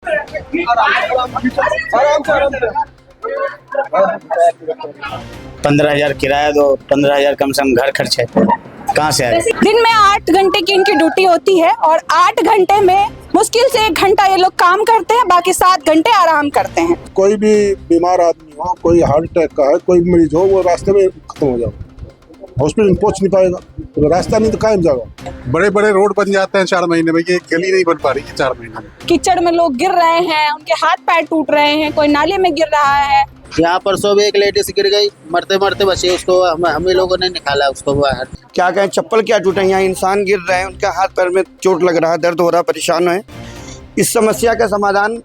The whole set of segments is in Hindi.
₹15,000 किराया दो, 15,000 कम से कम घर खर्च है, कहाँ से आएगा? दिन में 8 घंटे की इनकी ड्यूटी होती है और 8 घंटे में मुश्किल से 1 घंटा ये लोग काम करते हैं, बाकी 7 घंटे आराम करते हैं। कोई भी बीमार आदमी हो, कोई हार्ट अटैक का है, कोई मरीज हो, वो रास्ते में खत्म हो जाएगा, हॉस्पिटल पहुंच नहीं पाएगा, तो रास्ता नहीं तो कायम जाएगा। बड़े बड़े रोड बन जाते हैं 4 महीने में, ये गली नहीं बन पा रही है 4 महीने में। कीचड़ में लोग गिर रहे हैं, उनके हाथ पैर टूट रहे हैं, कोई नाले में गिर रहा है। यहाँ पर सुबह एक लेडीज गिर गई, मरते मरते बची, उसको हम ही लोगों ने निकाला उसको बाहर। क्या कहें, चप्पल क्या टूटे, यहाँ इंसान गिर रहे हैं, उनके हाथ पैर में चोट लग रहा है, दर्द हो रहा है, परेशान है। इस समस्या का समाधान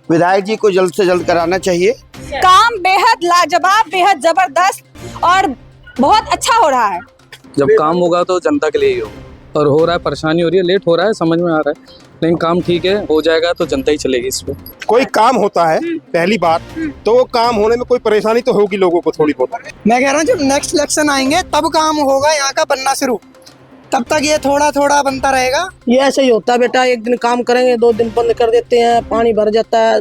विधायक जी को जल्द से जल्द कराना चाहिए। काम बेहद लाजवाब, बेहद जबरदस्त और बहुत अच्छा हो रहा है। जब काम होगा तो जनता के लिए ही होगा, और हो रहा है, परेशानी हो रही है, लेट हो रहा है, समझ में आ रहा है, लेकिन काम ठीक है, हो जाएगा तो जनता ही चलेगी इस पे। कोई काम होता है पहली बार, तो वो काम होने में कोई परेशानी तो होगी लोगों को थोड़ी बहुत। मैं कह रहा हूँ जब नेक्स्ट इलेक्शन आएंगे तब काम होगा यहाँ का बनना शुरू, तब तक ये थोड़ा थोड़ा बनता रहेगा। ये ऐसे ही होता है बेटा, एक दिन काम करेंगे 2 दिन बंद कर देते हैं, पानी भर जाता है,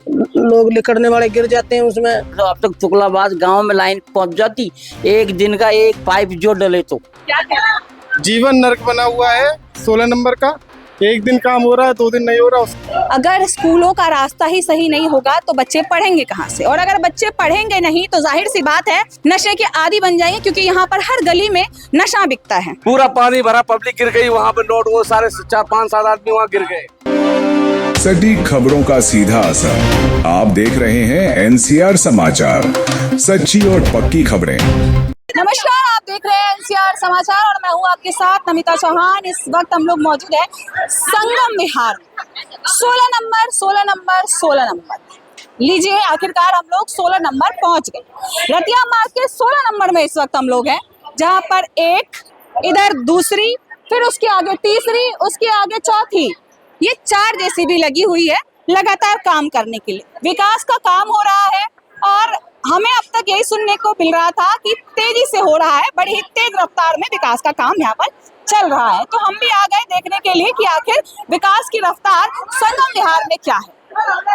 लोग लिकड़ने वाले गिर जाते हैं उसमें। तो अब तक तुगलाबाज गांव में लाइन पहुंच जाती, एक दिन का एक पाइप जो डले तो जीवन नरक बना हुआ है 16 नंबर का, एक दिन काम हो रहा है, 2 दिन नहीं हो रहा। अगर स्कूलों का रास्ता ही सही नहीं होगा तो बच्चे पढ़ेंगे कहाँ से, और अगर बच्चे पढ़ेंगे नहीं तो जाहिर सी बात है नशे के आदी बन जाएंगे, क्योंकि यहाँ पर हर गली में नशा बिकता है। पूरा पानी भरा, पब्लिक गिर गई, वहाँ पे नोट, वो सारे 4-5-7 आदमी वहाँ गिर गए। सटीक खबरों का सीधा असर। आप देख रहे हैं एनसीआर समाचार, सच्ची और पक्की खबरें। नमस्कार, आप देख रहे हैं एनसीआर समाचार और मैं हूं आपके साथ नमिता चौहान। इस वक्त हम लोग मौजूद है संगम विहार, 16 नंबर 16 नंबर 16 नंबर। लीजिए, आखिरकार हम लोग 16 नंबर पहुंच गए। रतिया मार्ग के 16 नंबर में इस वक्त हम लोग हैं, जहां पर एक, इधर दूसरी, फिर उसके आगे तीसरी, उसके आगे चौथी, ये 4 जेसीबी लगी हुई है लगातार काम करने के लिए। विकास का काम हो रहा है और हमें अब तक यही सुनने को मिल रहा था कि तेजी से हो रहा है, बड़ी ही तेज रफ्तार में विकास का काम यहाँ पर चल रहा है। तो हम भी आ गए देखने के लिए कि आखिर विकास की रफ्तार संगम विहार में क्या है।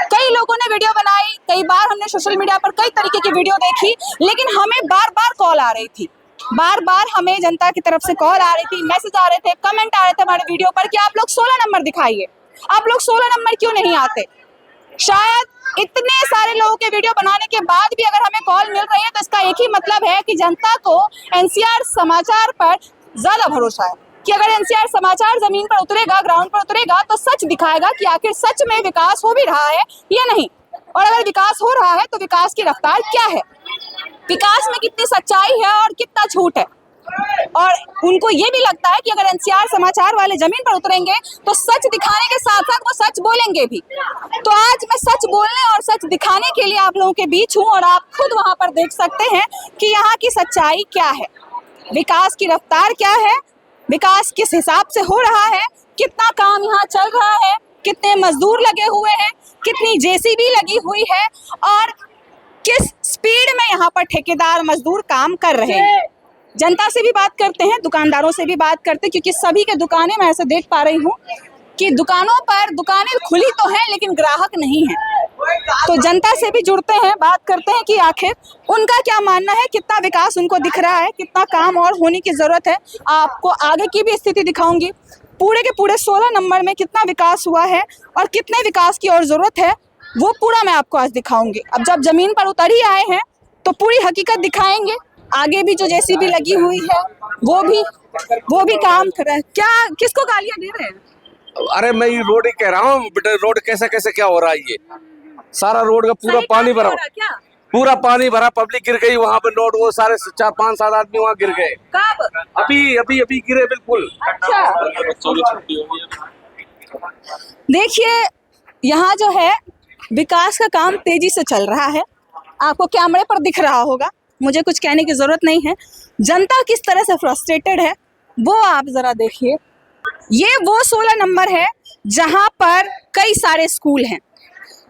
कई लोगों ने वीडियो बनाई, कई बार हमने सोशल मीडिया पर कई तरीके की वीडियो देखी, लेकिन हमें बार बार कॉल आ रही थी, बार बार हमें जनता की तरफ से कॉल आ रही थी, मैसेज आ रहे थे, कमेंट आ रहे थे हमारे वीडियो पर कि आप लोग 16 नंबर दिखाइए, आप लोग 16 नंबर क्यों नहीं आते। शायद इतने सारे लोगों के वीडियो बनाने के बाद भी अगर हमें कॉल मिल रही है तो इसका एक ही मतलब है कि जनता को एनसीआर समाचार पर ज्यादा भरोसा है, कि अगर एनसीआर समाचार जमीन पर उतरेगा, ग्राउंड पर उतरेगा तो सच दिखाएगा कि आखिर सच में विकास हो भी रहा है या नहीं, और अगर विकास हो रहा है तो विकास की रफ्तार क्या है, विकास में कितनी सच्चाई है और कितना झूठ है। और उनको ये भी लगता है कि अगर एनसीआर समाचार वाले जमीन पर उतरेंगे तो सच दिखाने के साथ साथ वो सच बोलेंगे भी। तो आज मैं सच बोलने और सच दिखाने के लिए आप लोगों के बीच हूँ, और आप खुद वहां पर देख सकते हैं कि यहाँ की सच्चाई क्या है, विकास की रफ्तार क्या है, विकास किस हिसाब से हो रहा है, कितना काम यहाँ चल रहा है, कितने मजदूर लगे हुए हैं, कितनी जेसीबी लगी हुई है, और किस स्पीड में यहाँ पर ठेकेदार मजदूर काम कर रहे हैं। जनता से भी बात करते हैं, दुकानदारों से भी बात करते हैं, क्योंकि सभी के दुकानें मैं ऐसे देख पा रही हूँ कि दुकानों पर दुकानें खुली तो हैं लेकिन ग्राहक नहीं है। तो जनता से भी जुड़ते हैं, बात करते हैं कि आखिर उनका क्या मानना है, कितना विकास उनको दिख रहा है, कितना काम और होने की जरूरत है। आपको आगे की भी स्थिति दिखाऊंगी, पूरे के पूरे 16 नंबर में कितना विकास हुआ है और कितने विकास की और जरूरत है, वो पूरा मैं आपको आज दिखाऊंगी। अब जब जमीन पर उतर ही आए हैं तो पूरी हकीकत दिखाएंगे। आगे भी जो जेसीबी लगी हुई है वो भी काम कर रहा है। क्या, किसको गालियां दे रहे हैं? अरे मैं ये रोड ही कह रहा हूँ बेटा, रोड कैसे कैसे क्या हो रहा है, ये सारा रोड का पूरा पानी भरा, पूरा पानी भरा, पब्लिक गिर गई, वहाँ पे नोट, वो सारे 4-5-7 आदमी वहाँ गिर गए। कब? अभी गिरे बिल्कुल। अच्छा, देखिए यहाँ जो है विकास का काम तेजी से चल रहा है, आपको कैमरे पर दिख रहा होगा, मुझे कुछ कहने की जरूरत नहीं है। जनता किस तरह से फ्रस्ट्रेटेड है वो आप जरा देखिए। ये वो 16 नंबर है जहां पर कई सारे स्कूल हैं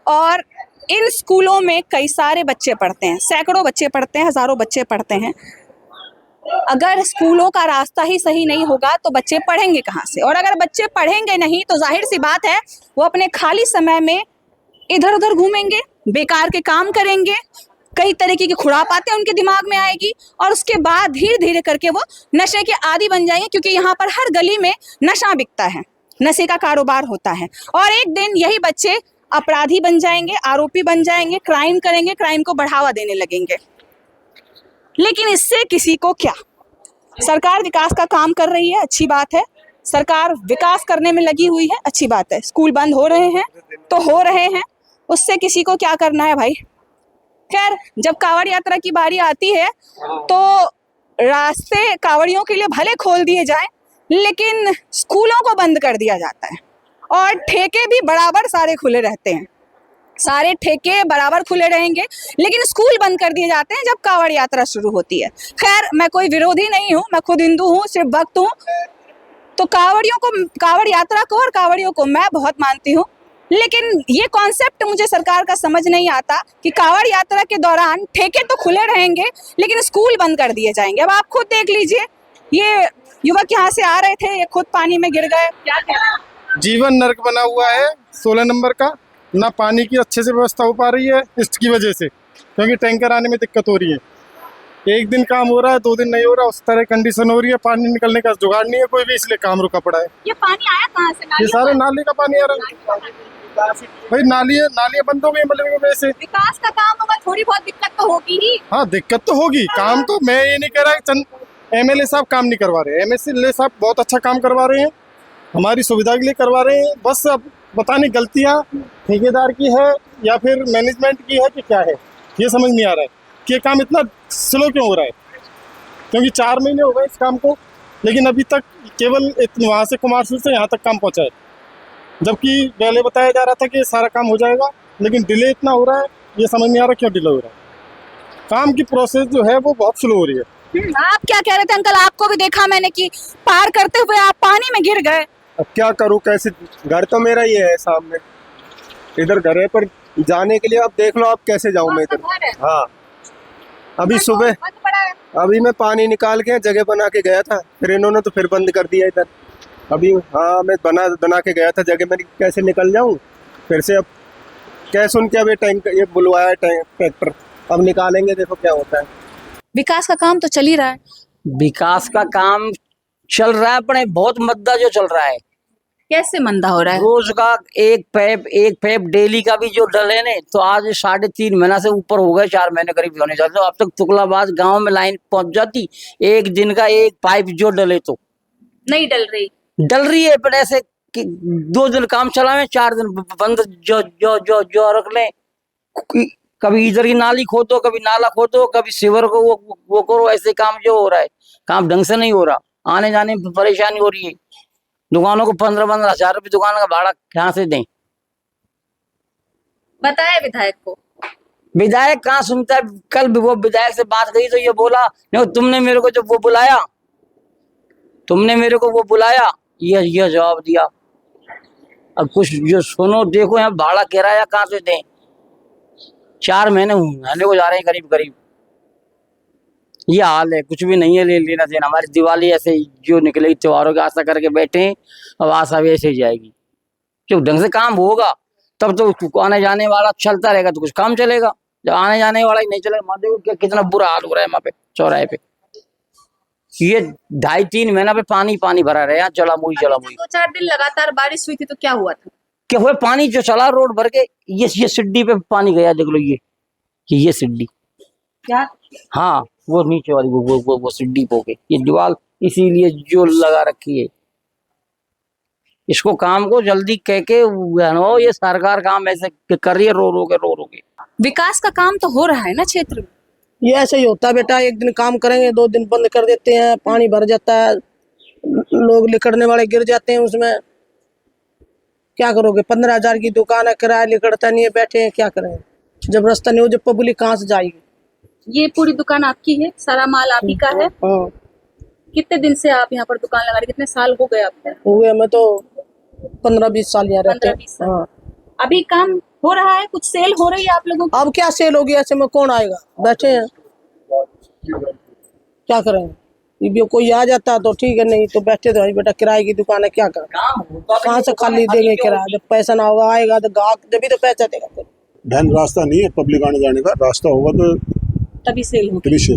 और इन स्कूलों में कई सारे बच्चे पढ़ते हैं, सैकड़ों बच्चे पढ़ते हैं, हजारों बच्चे पढ़ते हैं। अगर स्कूलों का रास्ता ही सही नहीं होगा तो बच्चे पढ़ेंगे कहाँ से, और अगर बच्चे पढ़ेंगे नहीं तो जाहिर सी बात है वो अपने खाली समय में इधर उधर घूमेंगे, बेकार के काम करेंगे, कई तरीके की खुरापातें उनके दिमाग में आएगी, और उसके बाद धीरे धीरे करके वो नशे के आदी बन जाएंगे, क्योंकि यहाँ पर हर गली में नशा बिकता है, नशे का कारोबार होता है, और एक दिन यही बच्चे अपराधी बन जाएंगे, आरोपी बन जाएंगे, क्राइम करेंगे, क्राइम को बढ़ावा देने लगेंगे। लेकिन इससे किसी को क्या, सरकार विकास का काम कर रही है, अच्छी बात है, सरकार विकास करने में लगी हुई है, अच्छी बात है। स्कूल बंद हो रहे हैं तो हो रहे हैं, उससे किसी को क्या करना है भाई। खैर, जब कांवड़ यात्रा की बारी आती है तो रास्ते कांवड़ियों के लिए भले खोल दिए जाएं, लेकिन स्कूलों को बंद कर दिया जाता है, और ठेके भी बराबर सारे खुले रहते हैं, सारे ठेके बराबर खुले रहेंगे, लेकिन स्कूल बंद कर दिए जाते हैं जब कांवड़ यात्रा शुरू होती है। खैर, मैं कोई विरोधी नहीं हूँ, मैं खुद हिंदू हूँ, सिर्फ भक्त हूँ, तो कांवड़ियों को, कांवड़ यात्रा को और कांवड़ियों को मैं बहुत मानती हूँ, लेकिन ये कॉन्सेप्ट मुझे सरकार का समझ नहीं आता कि कांवड़ यात्रा के दौरान ठेके तो खुले रहेंगे लेकिन स्कूल बंद कर दिए जाएंगे। अब आप खुद देख लीजिए, ये युवक यहाँ से आ रहे थे, ये खुद पानी में गिर गए, क्या कहना है? जीवन नरक बना हुआ है 16 नंबर का, ना पानी की अच्छे से व्यवस्था हो पा रही है इसकी वजह से, क्योंकि टैंकर आने में दिक्कत हो रही है। एक दिन काम हो रहा है, 2 दिन नहीं हो रहा, उस तरह कंडीशन हो रही है, पानी निकलने का जुगाड़ नहीं है कोई भी, इसलिए काम रुका पड़ा है। ये पानी आया कहाँ से? ये सारे नाले का पानी आ रहा है भाई, नालियाँ बंद हो गई मतलब की वजह से। विकास का काम होगा, थोड़ी बहुत दिक्कत तो होगी ही। हाँ, दिक्कत तो होगी, काम तो मैं ये नहीं कह रहा कि चंद एमएलए साहब काम नहीं करवा रहे, एमएलए साहब बहुत अच्छा काम करवा रहे हैं, हमारी सुविधा के लिए करवा रहे हैं, बस अब पता नहीं गलतियाँ ठेकेदार की है या फिर मैनेजमेंट की है कि क्या है, ये समझ नहीं आ रहा है कि ये काम इतना स्लो क्यों हो रहा है, क्योंकि 4 महीने हो गए इस काम को, लेकिन अभी तक केवल वहाँ से कुमारसू से यहाँ तक काम पहुँचा है, जबकि पहले बताया जा रहा था कि सारा काम हो जाएगा, लेकिन डिले इतना हो रहा है, ये समझ नहीं आ रहा क्यों डिले हो रहा है। काम की प्रोसेस जो है वो बहुत स्लो हो रही है। आप क्या कह रहे थे अंकल? आपको भी देखा मैंने कि पार करते हुए आप पानी में गिर गए। अब क्या करूं, कैसे, घर तो मेरा ही है सामने, इधर घर है, पर जाने के लिए अब देख लो आप कैसे जाऊं मैं इधर। हाँ, अभी सुबह अभी मैं पानी निकाल के जगह बना के गया था, फिर इन्होंने तो फिर बंद कर दिया इधर। अभी हाँ, मैं बना के गया था जगह, मैं कैसे निकल जाऊं फिर से। अब क्या सुन के अभी टैंक ये बुलवाया ट्रैक्टर, अब निकालेंगे, देखो क्या होता है। विकास का काम तो चल ही रहा है। विकास का काम चल रहा है, पर बहुत मंदा जो चल रहा है। कैसे मंदा हो रहा है? रोज का एक पैप डेली का भी जो डले ने, तो आज 3.5 महीना से ऊपर हो गए, 4 महीने करीब होने जाते। तो अब तक तुगलाबाज गांव में लाइन पहुंच जाती, एक दिन का एक पाइप जो डले तो नहीं डल रही है, पर ऐसे कि 2 दिन काम चलावे, 4 दिन बंद जो रख ले। कभी इधर की नाली खोदो, कभी नाला खोदो, कभी सीवर को वो करो, ऐसे काम जो हो रहा है, काम ढंग से नहीं हो रहा, आने जाने में परेशानी हो रही है। दुकानों को 15-15 हजार रुपये दुकान का भाड़ा कहाँ से दें? बताया विधायक को, विधायक कहाँ सुनता है। कल भी वो विधायक से बात करी तो ये बोला, नहीं तुमने मेरे को जब वो बुलाया, तुमने मेरे को वो बुलाया, ये जवाब दिया। अब कुछ जो सुनो देखो, यहाँ भाड़ा किराया कहाँ से दें? 4 महीने होने को जा रहे हैं करीब करीब, ये हाल है, कुछ भी नहीं है लेना देना। हमारी दिवाली ऐसे जो निकलेगी, त्योहारों की आशा करके बैठे हैं, अब आशा भी ऐसे ही जाएगी। जब ढंग से काम होगा तब तो आने जाने वाला चलता रहेगा, तो कुछ काम चलेगा। जब आने जाने वाला ही नहीं चलेगा, वहां देखो कितना बुरा हाल हो रहा है वहां पे चौराहे पे। ये 2.5-3 महीना पे पानी भरा रहे, यहाँ जलामुई 2-4 दिन लगातार बारिश हुई थी तो क्या हुआ था? क्या हुआ? पानी जो चला रोड भर के, ये सिड्डी पे पानी गया, देख लो ये सिड्डी। क्या? हाँ, वो नीचे वाली वो सिड्डी पोके, ये दीवार इसीलिए जो लगा रखी है। इसको काम को जल्दी कह के, ये सरकार काम ऐसे कर रही है, रो के। विकास का काम तो हो रहा है ना क्षेत्र में। ये ऐसे ही होता है बेटा, एक दिन काम करेंगे, 2 दिन बंद कर देते हैं, पानी भर जाता है, लोग लिकड़ने वाले गिर जाते हैं उसमें। क्या करोगे? 15,000 की दुकान है, किराया लिकड़ता नहीं है, बैठे हैं, क्या करेंगे? जब रास्ता नहीं हो, जब पब्लिक कहाँ से जाएगी? ये पूरी दुकान आपकी है, सारा माल आप ही का है? हाँ। कितने दिन से आप यहाँ पर दुकान लगा रहे? कितने साल हो गए आपको? हो गया, मैं तो 15-20 साल यहाँ रहते हैं। हाँ। अभी काम हो रहा है, कुछ सेल हो रही है आप लोगों की? अब क्या सेल होगी? ऐसे में कौन आएगा? बैठे हैं, क्या करेंगे? ये कोई आ जाता तो ठीक है, नहीं तो बैठे तो भाई बेटा किराए की दुकान है, क्या कर कहाँ से खाली देंगे किराया, जब पैसा ना होगा आएगा तो गाहक जब भी तो पैसा देगा फिर। बहन रास्ता नहीं है पब्लिक आने जाने का, रास्ता होगा तो तभी सेल होगी। तभी से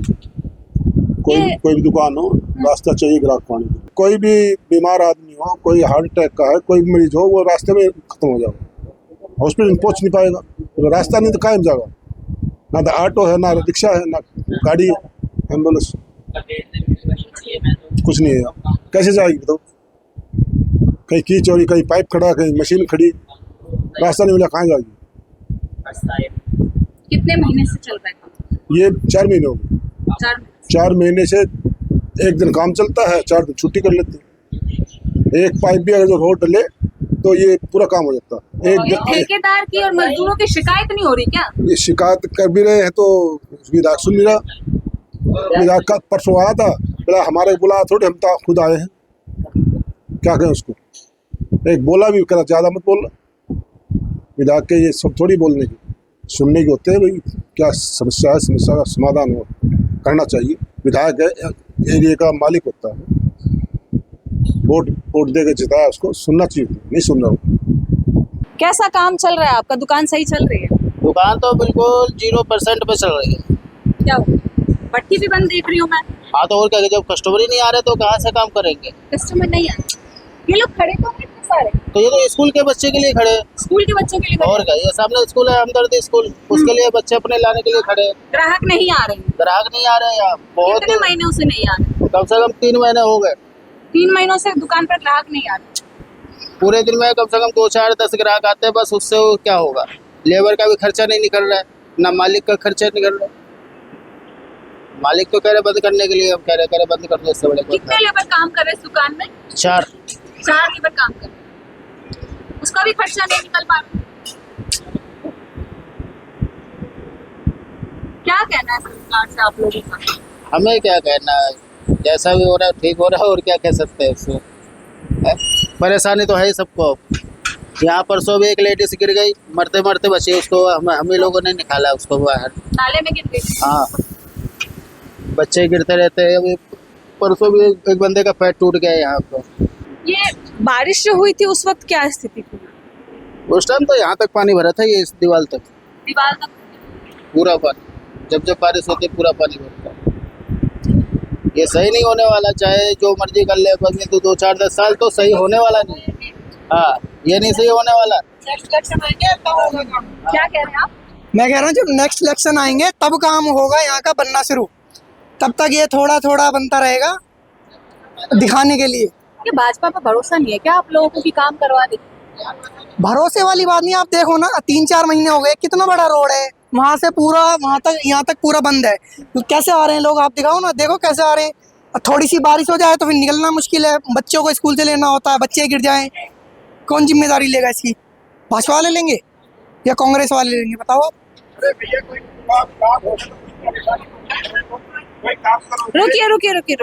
कोई भी दुकान हो, रास्ता चाहिए ग्राहक को आने के लिए। कोई भी बीमार आदमी हो, कोई हार्ट अटैक का है, कोई मरीज हो, वो रास्ते में खत्म हो जाएगा, हॉस्पिटल पहुंच नहीं पाएगा। तो रास्ता नहीं तो कायम जाएगा, ना तो ऑटो है, ना रिक्शा है, ना गाड़ी है, एम्बुलेंस कुछ नहीं है। कैसे जाएगी बताओ? कहीं की चोरी, कहीं पाइप खड़ा, कहीं मशीन खड़ी, रास्ता नहीं मिला, कहाँ जाएगी? कितने महीने से चल रहा है? ये 4 महीने हो गए। 4 महीने से एक दिन काम चलता है, 4 दिन छुट्टी कर लेते हैं। एक पाइप भी अगर जो रोड डले तो ये पूरा काम हो जाता है। ये ठेकेदार की और मजदूरों की शिकायत नहीं हो रही क्या? ये शिकायत कर भी रहे हैं तो विधायक सुन नहीं रहा। विधायक का परसों आया था, बोला हमारे बुलाया थोड़े, हम तो खुद आए हैं, क्या कहें उसको। एक बोला भी करा ज़्यादा मत बोल, विधायक के ये सब थोड़ी बोलने की, सुनने के होते हैं। भाई क्या समस्या है, समस्या का समाधान हो करना चाहिए। विधायक एरिया का मालिक होता है, वोट दे के जिताया, उसको सुनना चाहिए, नहीं सुन रहा हूँ। कैसा काम चल रहा है आपका? दुकान सही चल रही है? दुकान तो बिल्कुल 0% पे चल रही है। क्या भट्टी भी बंद देख रही हूँ मैं। हाँ तो और क्या, जब कस्टमर ही नहीं आ रहे तो कहाँ से काम करेंगे? कस्टमर नहीं आ रहे, ये लोग खड़े तो हैं सारे? तो ये तो स्कूल के बच्चे के लिए खड़े हैं। स्कूल के बच्चों के लिए खड़े? और क्या, ये सामने स्कूल है हमदर्दी स्कूल, उसके लिए बच्चे अपने लाने के लिए खड़े हैं। ग्राहक नहीं आ रहे? ग्राहक नहीं आ रहे यहाँ बहुत। कितने महीनों से नहीं आ रहे? कम से कम 3 महीने हो गए। 3 महीनों से दुकान पर ग्राहक नहीं आ रहे? पूरे दिन में कम से कम 2, 4, 10 ग्राहक आते हैं, बस उससे क्या होगा? लेबर का भी खर्चा नहीं निकल रहा है, ना मालिक का खर्चा निकल रहा है। मालिक तो कह रहे बंद करने के लिए, हम कह रहे बंद कर दो इससे बड़े। कितने लेबर काम कर रहे हैं इस दुकान में? 4 लेबर काम कर रहे हैं, उसका भी खर्चा नहीं निकल पा रहा। क्या कहना है सरकार से आप लोगों का? हमें क्या कहना है, जैसा भी हो रहा है ठीक हो रहा है, और क्या कह सकते हैं इसमें। परेशानी तो है ही सबको। यहाँ परसों भी एक लेडीज गिर गई, मरते मरते बची, उसको हम ही लोगों ने निकाला उसको बाहर, नाले में गिर गई। हाँ, बच्चे गिरते रहते हैं। अभी परसों भी एक बंदे का पैर टूट गया यहाँ पर। ये बारिश जो हुई थी उस वक्त क्या स्थिति थी? उस टाइम तो यहाँ तक पानी भरा था, ये इस दीवार तक पूरा पानी, जब बारिश होती पूरा पानी भरता है। ये सही नहीं होने वाला, चाहे जो मर्जी कर ले बंदी, तो 2, 4, 10 साल तो सही होने वाला नहीं। हाँ, ये नहीं सही होने वाला। क्या कह रहे हैं आप? मैं कह रहा हूँ जब नेक्स्ट इलेक्शन आएंगे तब काम होगा यहाँ का बनना शुरू, तब तक ये थोड़ा थोड़ा बनता रहेगा दिखाने के लिए। ये भाजपा पर भरोसा नहीं है क्या आप लोगों को कि काम करवा दे? भरोसे वाली बात नहीं, आप देखो ना 3-4 महीने हो गए, कितना बड़ा रोड है, वहाँ से पूरा वहाँ तक यहाँ तक पूरा बंद है। कैसे आ रहे हैं लोग, आप दिखाओ ना, देखो कैसे आ रहे हैं। थोड़ी सी बारिश हो जाए तो फिर निकलना मुश्किल है, बच्चों को स्कूल से लेना होता है, बच्चे गिर जाएं, कौन जिम्मेदारी लेगा इसकी? भाजपा वाले लेंगे या कांग्रेस वाले लेंगे, बताओ आप। रुकिए।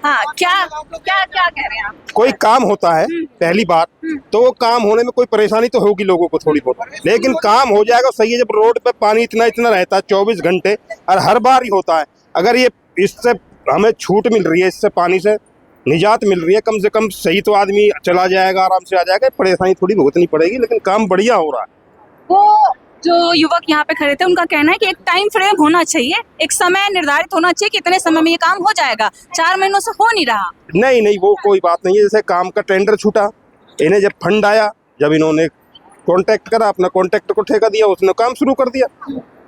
हाँ, क्या कह रहे हैं आप? कोई काम होता है पहली बात तो वो काम होने में कोई परेशानी तो होगी लोगों को थोड़ी बहुत, लेकिन काम हो जाएगा सही है। जब रोड पे पानी इतना रहता है 24 घंटे और हर बार ही होता है, अगर ये इससे हमें छूट मिल रही है, इससे पानी से निजात मिल रही है, कम से कम सही तो आदमी चला जाएगा, आराम से आ जाएगा, परेशानी थोड़ी भुगतनी पड़ेगी, लेकिन काम बढ़िया हो रहा है। वो जो युवक यहाँ पे खड़े थे उनका कहना है कि एक टाइम फ्रेम होना चाहिए, एक समय निर्धारित होना चाहिए कि इतने समय में ये काम हो जाएगा। 4 महीनों से हो नहीं रहा। नहीं, वो कोई बात नहीं है। जैसे काम का टेंडर छूटा, इन्हें जब फंड आया, जब इन्होंने कांटेक्ट करा, अपना कांटेक्ट को ठेका दिया, उसने काम शुरू कर दिया,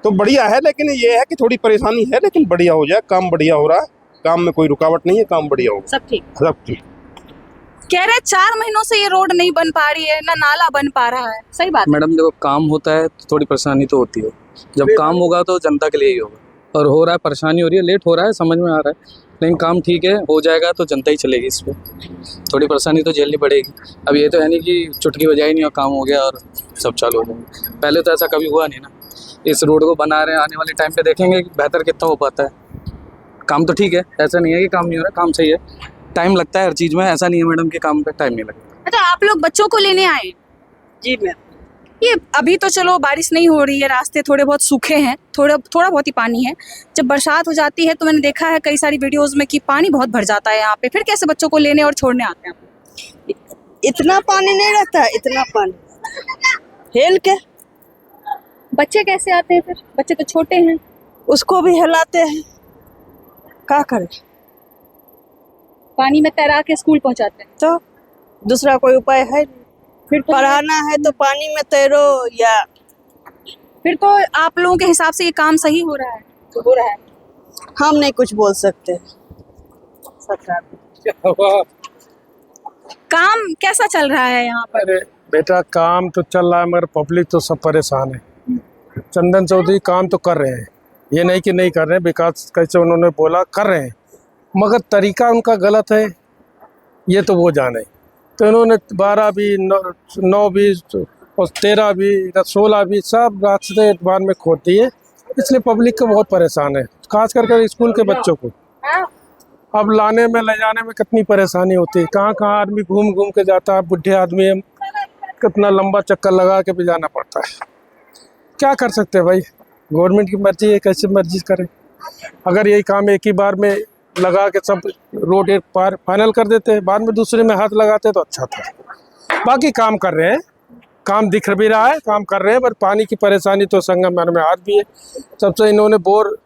तो बढ़िया है। लेकिन ये है कि थोड़ी परेशानी है, लेकिन बढ़िया हो जाए, काम बढ़िया हो रहा है, काम में कोई रुकावट नहीं है, काम बढ़िया होगा, सब ठीक। कह रहे 4 महीनों से ये रोड नहीं बन पा रही है, ना नाला बन पा रहा है, सही बात? मैडम देखो, काम होता है तो थोड़ी परेशानी तो होती है, जब काम होगा तो जनता के लिए ही होगा, और हो रहा है, परेशानी हो रही है, लेट हो रहा है, समझ में आ रहा है, लेकिन काम ठीक है, हो जाएगा तो जनता ही चलेगी। इस पर थोड़ी परेशानी तो झेलनी पड़ेगी। अब ये तो है नहीं कि चुटकी बजाई नहीं और काम हो गया और सब चालू हो जाएंगे, पहले तो ऐसा कभी हुआ नहीं ना। इस रोड को बना रहे हैं, आने वाले टाइम पे देखेंगे कि बेहतर कितना हो पाता है। काम तो ठीक है, ऐसा नहीं है कि काम नहीं हो रहा, काम सही है, टाइम लगता है हर चीज़ में, ऐसा नहीं है मैडम कि काम पे टाइम नहीं लगता। अच्छा, आप लोग बच्चों को लेने आए? जी मैम। ये अभी तो चलो बारिश नहीं हो रही है, रास्ते थोड़े बहुत सूखे हैं, थोड़ा बहुत ही पानी है। जब बरसात हो जाती है तो मैंने देखा है कई सारी वीडियोस में कि पानी बहुत भर जाता है यहाँ पे, फिर कैसे बच्चों को लेने और छोड़ने आते हैं? इतना पानी नहीं रहता है, इतना पानी हेल के बच्चे कैसे आते हैं फिर? बच्चे तो छोटे हैं। उसको भी हिलाते हैं, क्या करें? पानी में तैरा के स्कूल पहुंचाते हैं। तो दूसरा कोई उपाय है नहीं। फिर तो पढ़ाना है तो पानी में तैरो, या फिर तो आप लोगों के हिसाब से ये काम सही हो रहा है? तो हो रहा है, हम नहीं कुछ बोल सकते। काम कैसा चल रहा है यहाँ पर? अरे बेटा काम तो चल रहा है मगर पब्लिक तो सब परेशान है। चंदन चौधरी काम तो कर रहे हैं, ये नहीं कि नहीं कर रहे हैं, विकास कैसे उन्होंने बोला कर रहे हैं, मगर तरीका उनका गलत है, ये तो वो जाने। तो इन्होंने 12 भी 9 भी और 13 भी 16 भी सब रास्ते एतबार में खोद दिए, इसलिए पब्लिक को बहुत परेशान है, खास करके स्कूल के बच्चों को। अब लाने में ले जाने में कितनी परेशानी होती है, कहाँ कहाँ आदमी घूम घूम के जाता है, बुढ़े आदमी है, कितना लंबा चक्कर लगा के भी जाना पड़ता है। क्या कर सकते हैं भाई, गवर्नमेंट की मर्जी है, कैसे मर्जी करें। अगर यही काम एक ही बार में लगा के सब रोड एक पार फाइनल कर देते हैं, बाद में दूसरे में हाथ लगाते तो अच्छा था। बाकी काम कर रहे हैं, काम दिख भी रहा है, काम कर रहे हैं, पर पानी की परेशानी तो संगम में आज भी है। सबसे इन्होंने बोर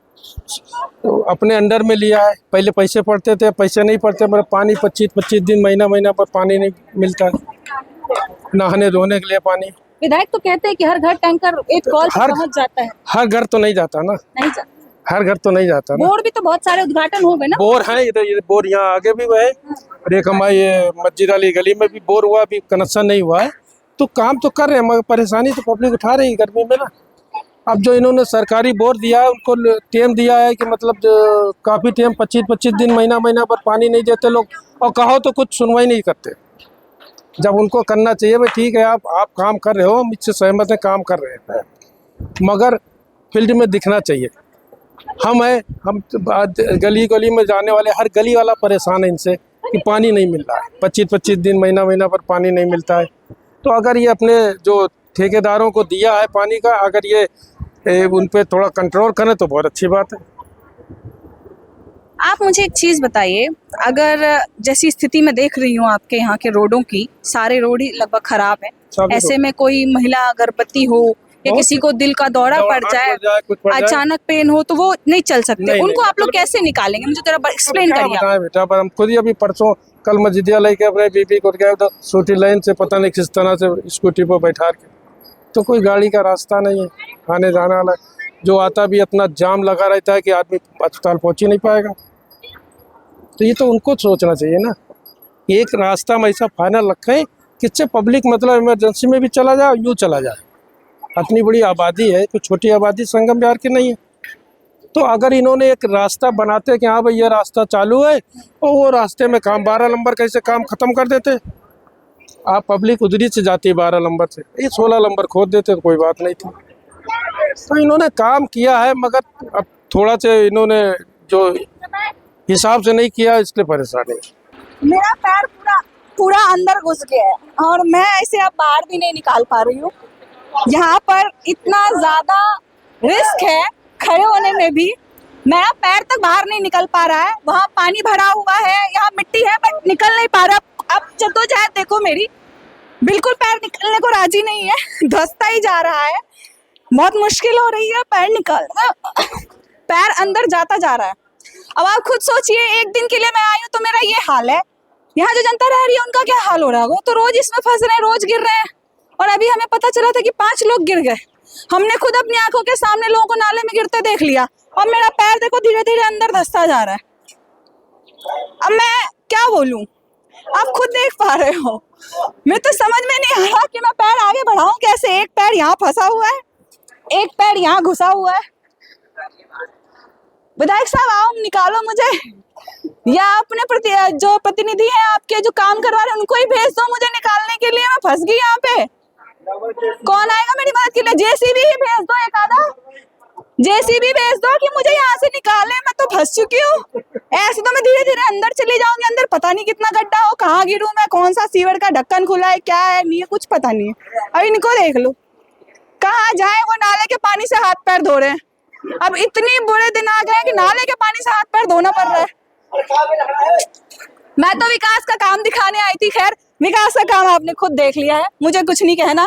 अपने अंडर में लिया है, पहले पैसे पड़ते थे, पैसे नहीं पड़ते, मतलब पानी 25 दिन महीना पर पानी नहीं मिलता है, नहाने धोने के लिए पानी। विधायक तो कहते हैं कि हर घर टैंकर एक कॉल पे पहुंच जाता है। हर घर तो नहीं जाता ना, नहीं जाता, हर घर तो नहीं जाता ना। बोर भी तो बहुत सारे उद्घाटन हो गए ना। बोर है इधर, ये बोर यहाँ आगे भी है, और एक हमारे ये मस्जिद वाली गली में भी बोर हुआ, अभी कनेक्शन नहीं हुआ है। तो काम तो कर रहे हैं, मगर परेशानी तो पब्लिक उठा रही है गर्मी में ना। अब जो इन्होंने सरकारी बोर दिया है, उनको टेम दिया है कि मतलब काफ़ी टेम 25 दिन महीना पर पानी नहीं देते लोग, और कहो तो कुछ सुनवाई नहीं करते। जब उनको करना चाहिए भाई ठीक है, आप काम कर रहे हो, हम इससे सहमत हैं, काम कर रहे हैं, मगर फील्ड में दिखना चाहिए। हम गली गली में जाने वाले, हर गली वाला परेशान है इनसे कि पानी नहीं मिल रहा है, 25 दिन महीना पर पानी नहीं मिलता है। तो अगर ये अपने जो ठेकेदारों को दिया है पानी का, अगर ये उन पे थोड़ा कंट्रोल करें तो बहुत अच्छी बात है। आप मुझे एक चीज़ बताइए, अगर जैसी स्थिति में देख रही हूँ आपके यहाँ के रोडों की, सारे रोड ही लगभग खराब है, ऐसे में कोई महिला गर्भवती हो या किसी को दिल का दौरा पड़ जाए, अचानक पेन हो, तो वो नहीं चल सकते, उनको आप लोग कैसे निकालेंगे? मुझे जरा एक्सप्लेन करिए। बेटा पर हम खुद ही अभी परसों कल मस्जिदिया लेके अपने बीबी को गए उधर छोटी लाइन से, पता नहीं किस तरह से स्कूटी पर बैठा के, तो कोई गाड़ी का रास्ता नहीं है आने जाने वाला, जो आता भी इतना जाम लगा रहता है कि आदमी अस्पताल पहुंच ही नहीं पाएगा। तो ये तो उनको सोचना चाहिए ना, एक रास्ता में ऐसा फाइनल रखें किससे पब्लिक मतलब इमरजेंसी में भी चला जाए, यूँ चला जाए। इतनी बड़ी आबादी है, कोई छोटी आबादी संगम बिहार की नहीं है। तो अगर इन्होंने एक रास्ता बनाते कि हाँ भाई ये रास्ता चालू है, और वो रास्ते में काम 12 नंबर कैसे काम ख़त्म कर देते, आप पब्लिक उधरी से जाती है 12 नंबर से, ये 16 नंबर खोद देते तो कोई बात नहीं थी। तो इन्होंने काम किया है, मगर अब थोड़ा से इन्होंने जो हिसाब से नहीं किया, इसलिए परेशानी है। मेरा पैर पूरा अंदर घुस गया है और मैं ऐसे अब बाहर भी नहीं निकाल पा रही हूँ। यहाँ पर इतना ज्यादा रिस्क है खड़े होने में भी, मेरा पैर तक बाहर नहीं निकल पा रहा है। वहाँ पानी भरा हुआ है, यहाँ मिट्टी है, बट निकल नहीं पा रहा। अब जद्दोजहद देखो मेरी, बिल्कुल पैर निकलने को राजी नहीं है, धंसता ही जा रहा है, बहुत मुश्किल हो रही है पैर निकालना, पैर अंदर जाता जा रहा है। अब आप खुद सोचिए, एक दिन के लिए मैं आई हूँ तो मेरा ये हाल है, यहाँ जो जनता रह रही है उनका क्या हाल हो रहा होगा? तो रोज इसमें फंस रहे हैं, रोज गिर रहे हैं। और अभी हमें पता चला था कि 5 लोग गिर गए, हमने खुद अपनी आंखों के सामने लोगों को नाले में गिरते देख लिया, और मेरा पैर देखो धीरे धीरे अंदर धंसता जा रहा है। अब मैं क्या बोलूं, आप खुद देख पा रहे हो, मैं तो समझ में नहीं आ रहा कि मैं पैर आगे बढ़ाऊं कैसे। एक पैर यहाँ फंसा हुआ है, एक पैर यहाँ घुसा हुआ है। विधायक साहब आओ, निकालो मुझे, या अपने जो प्रतिनिधि हैं आपके जो काम करवा रहे हैं उनको ही भेज दो मुझे निकालने के लिए, मैं फंस गई यहाँ पे। कौन आएगा मेरी मदद के लिए? जेसीबी ही भेज दो, एक आधा जेसीबी भेज दो कि मुझे यहाँ से निकाले, मैं तो फंस चुकी हूँ। ऐसे तो मैं धीरे धीरे अंदर चली जाऊंगी, अंदर पता नहीं कितना गड्ढा हो, कहाँ गिरूं मैं, कौन सा सीवर का ढक्कन खुला है, क्या है नहीं है, कुछ पता नहीं है। अब इनको देख लो, कहाँ जाए वो नाले के पानी से हाथ पैर धो रहे हैं। अब इतनी बुरे दिन आ गए कि नाले के पानी से हाथ पैर धोना पड़ रहा है। मैं तो विकास का काम दिखाने आई थी, खैर विकास का काम आपने खुद देख लिया है, मुझे कुछ नहीं कहना।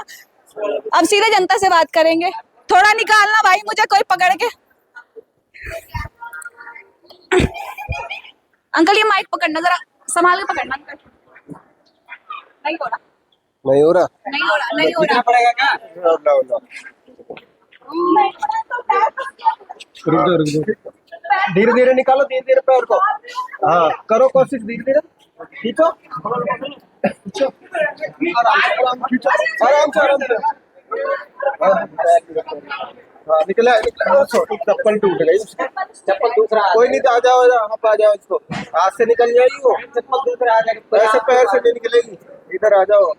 अब सीधे जनता से बात करेंगे। थोड़ा निकालना भाई मुझे कोई पकड़ के। अंकल ये माइक पकड़ना, जरा संभाल के पकड़ना अंकल। नहीं हो रहा, नहीं हो रहा, नहीं हो रहा, नहीं हो रहा पड़ेगा क्या? रुक दो, धीरे धीरे निकालो, धीरे धीरे पैर को। हाँ करो कोशिश, धीरे धीरे खींचो, आराम से आराम से। हाँ निकला, चप्पल टूट गई उसकी, चप्पल दूसरा। कोई नहीं, आ जाओ यहाँ पे, आ जाओ, इसको हाथ से निकल जाएगी वो, चप्पल दूसरा आ जाएगी, ऐसे पैर से नहीं निकलेगी। इधर आ जाओ,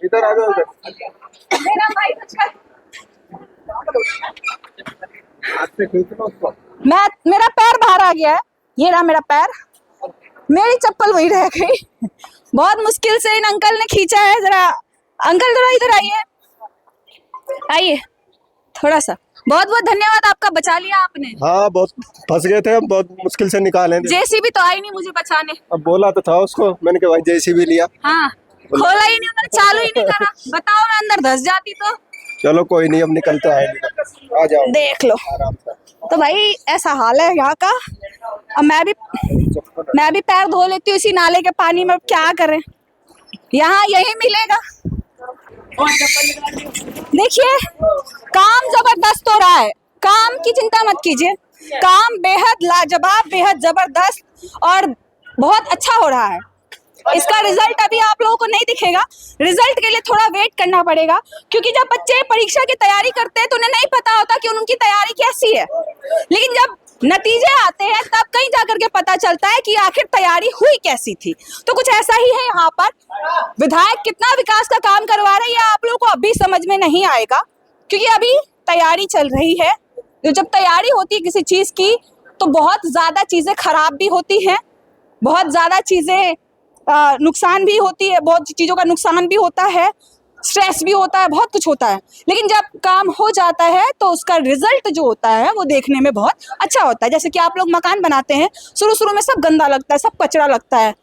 इधर आ जाओ, हाथ से खींच लो उसको। मेरा पैर बाहर आ गया है, ये रहा मेरा पैर, मेरी चप्पल वही रह गई। बहुत मुश्किल से इन अंकल ने खींचा है। जरा अंकल जरा इधर आइए, आइए थोड़ा सा। बहुत बहुत धन्यवाद, आपका बचा लिया आपने। हाँ बहुत फंस गए थे हम, बहुत मुश्किल से निकाले। जेसीबी तो आई नहीं मुझे बचाने। अब बोला तो था उसको मैंने कि भाई जेसीबी लिया। हाँ खोला ही नहीं उन्होंने, चालू ही नहीं करा। बताओ मैं अंदर धंस जाती तो। चलो कोई नहीं, अब निकलते आएंगे, आ जाओ देख लो। तो भाई ऐसा हाल है यहाँ का। अब मैं भी पैर धो लेती हूँ इसी नाले के पानी में। अब क्या करें, यहाँ यही मिलेगा। देखिए काम जबरदस्त हो रहा है, काम की चिंता मत कीजिए, काम बेहद लाजवाब, बेहद जबरदस्त और बहुत अच्छा हो रहा है। इसका रिजल्ट अभी आप लोगों को नहीं दिखेगा, रिजल्ट के लिए थोड़ा वेट करना पड़ेगा, क्योंकि जब बच्चे परीक्षा की तैयारी करते हैं तो उन्हें नहीं पता होता कि उनकी तैयारी कैसी है, लेकिन जब नतीजे आते हैं तब कहीं जाकर के पता चलता है कि आखिर तैयारी हुई कैसी थी। तो कुछ ऐसा ही है यहाँ पर। विधायक कितना विकास का काम करवा रहे हैं आप लोगों को अभी समझ में नहीं आएगा, क्योंकि अभी तैयारी चल रही है। तो जब तैयारी होती है किसी चीज की तो बहुत ज्यादा चीजें खराब भी होती हैं, बहुत ज्यादा चीजें नुकसान भी होती है, बहुत चीजों का नुकसान भी होता है, स्ट्रेस भी होता है, बहुत कुछ होता है। लेकिन जब काम हो जाता है तो उसका रिजल्ट जो होता है वो देखने में बहुत अच्छा होता है। जैसे कि आप लोग मकान बनाते हैं, शुरू में सब गंदा लगता है, सब कचरा लगता है,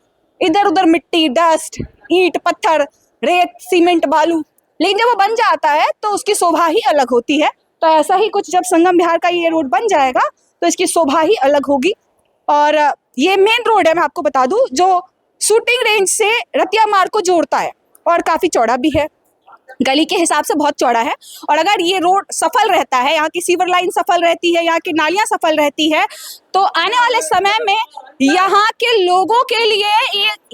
इधर उधर मिट्टी, डस्ट, ईंट, पत्थर, रेत, सीमेंट, बालू, लेकिन जब वो बन जाता है तो उसकी शोभा ही अलग होती है। तो ऐसा ही कुछ जब संगम विहार का ये रोड बन जाएगा तो इसकी शोभा ही अलग होगी। और ये मेन रोड है, मैं आपको बता दूं, जो शूटिंग रेंज से रतिया मार्ग को जोड़ता है और काफी चौड़ा भी है, गली के हिसाब से बहुत चौड़ा है। और अगर ये रोड सफल रहता है, यहाँ की सीवर लाइन सफल रहती है, यहाँ की नालियां सफल रहती है, तो आने वाले समय में यहाँ के लोगों के लिए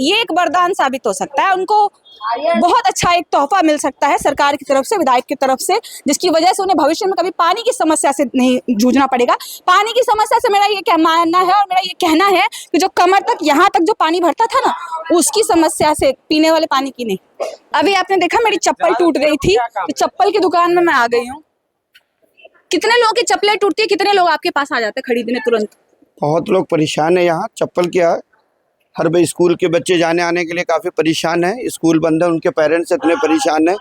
ये एक वरदान साबित हो सकता है। उनको बहुत अच्छा एक तोहफा मिल सकता है सरकार की तरफ से, विधायक की तरफ से, जिसकी वजह से उन्हें भविष्य में कभी पानी की समस्या से नहीं जूझना पड़ेगा। पानी की समस्या से मेरा ये मानना है और मेरा ये कहना है कि जो कमर तक, यहाँ तक जो पानी भरता था ना, उसकी समस्या से, पीने वाले पानी की नहीं। अभी आपने देखा मेरी चप्पल टूट गई थी, तो चप्पल की दुकान में मैं आ गई हूँ। कितने लोगों की चप्पलें टूटती है, कितने लोग आपके पास आ जाते हैं खरीदने तुरंत? बहुत लोग परेशान है यहाँ, चप्पल क्या है, हर भाई स्कूल के बच्चे जाने आने के लिए काफ़ी परेशान है, स्कूल बंद है, उनके पेरेंट्स इतने परेशान है,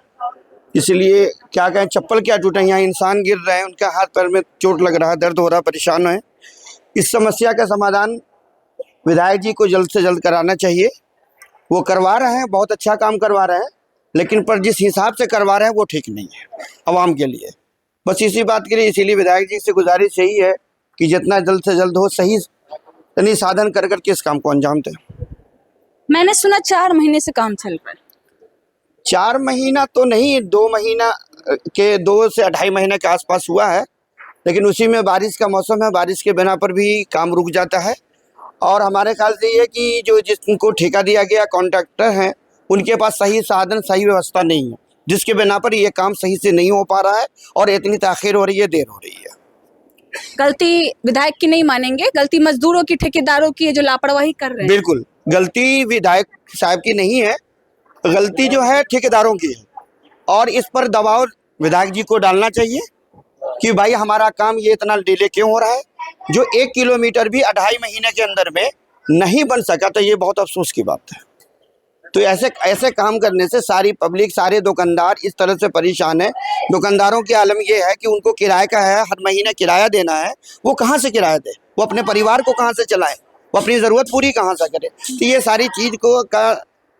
इसलिए क्या कहें, चप्पल क्या टूटे, यहाँ इंसान गिर रहे हैं, उनके हाथ पैर में चोट लग रहा है, दर्द हो रहा है, परेशान है। इस समस्या का समाधान विधायक जी को जल्द से जल्द कराना चाहिए। वो करवा रहे हैं, बहुत अच्छा काम करवा रहे हैं, लेकिन पर जिस हिसाब से करवा रहे हैं वो ठीक नहीं है आवाम के लिए। बस इसी बात के लिए, इसीलिए विधायक जी से गुजारिश यही है कि जितना जल्द से जल्द हो सही साधन कर करके इस काम को अंजाम दें। मैंने सुना 4 महीने से काम चल रहा है। 4 महीना तो नहीं, 2 महीना के 2 से 2.5 महीने के आसपास हुआ है, लेकिन उसी में बारिश का मौसम है, बारिश के बिना पर भी काम रुक जाता है। और हमारे ख्याल से ये कि जो जिनको ठेका दिया गया कॉन्ट्रैक्टर हैं, उनके पास सही साधन, सही व्यवस्था नहीं है, जिसके बिना पर ये काम सही से नहीं हो पा रहा है और इतनी ताख़ीर हो रही है, देर हो रही है। गलती विधायक की नहीं मानेंगे, गलती मजदूरों की, ठेकेदारों की है जो लापरवाही कर रहे हैं। बिल्कुल, गलती विधायक साहब की नहीं है, गलती जो है ठेकेदारों की है। और इस पर दबाव विधायक जी को डालना चाहिए कि भाई हमारा काम ये इतना डिले क्यों हो रहा है। जो 1 किलोमीटर भी 2.5 महीने के अंदर में नहीं बन सका, तो ये बहुत अफसोस की बात है। तो ऐसे ऐसे काम करने से सारी पब्लिक, सारे दुकानदार इस तरह से परेशान है। दुकानदारों की आलम ये है कि उनको किराए का है, हर महीने किराया देना है, वो कहाँ से किराया दे, वो अपने परिवार को कहाँ से चलाए, वो अपनी ज़रूरत पूरी कहाँ से करे। तो ये सारी चीज़ को का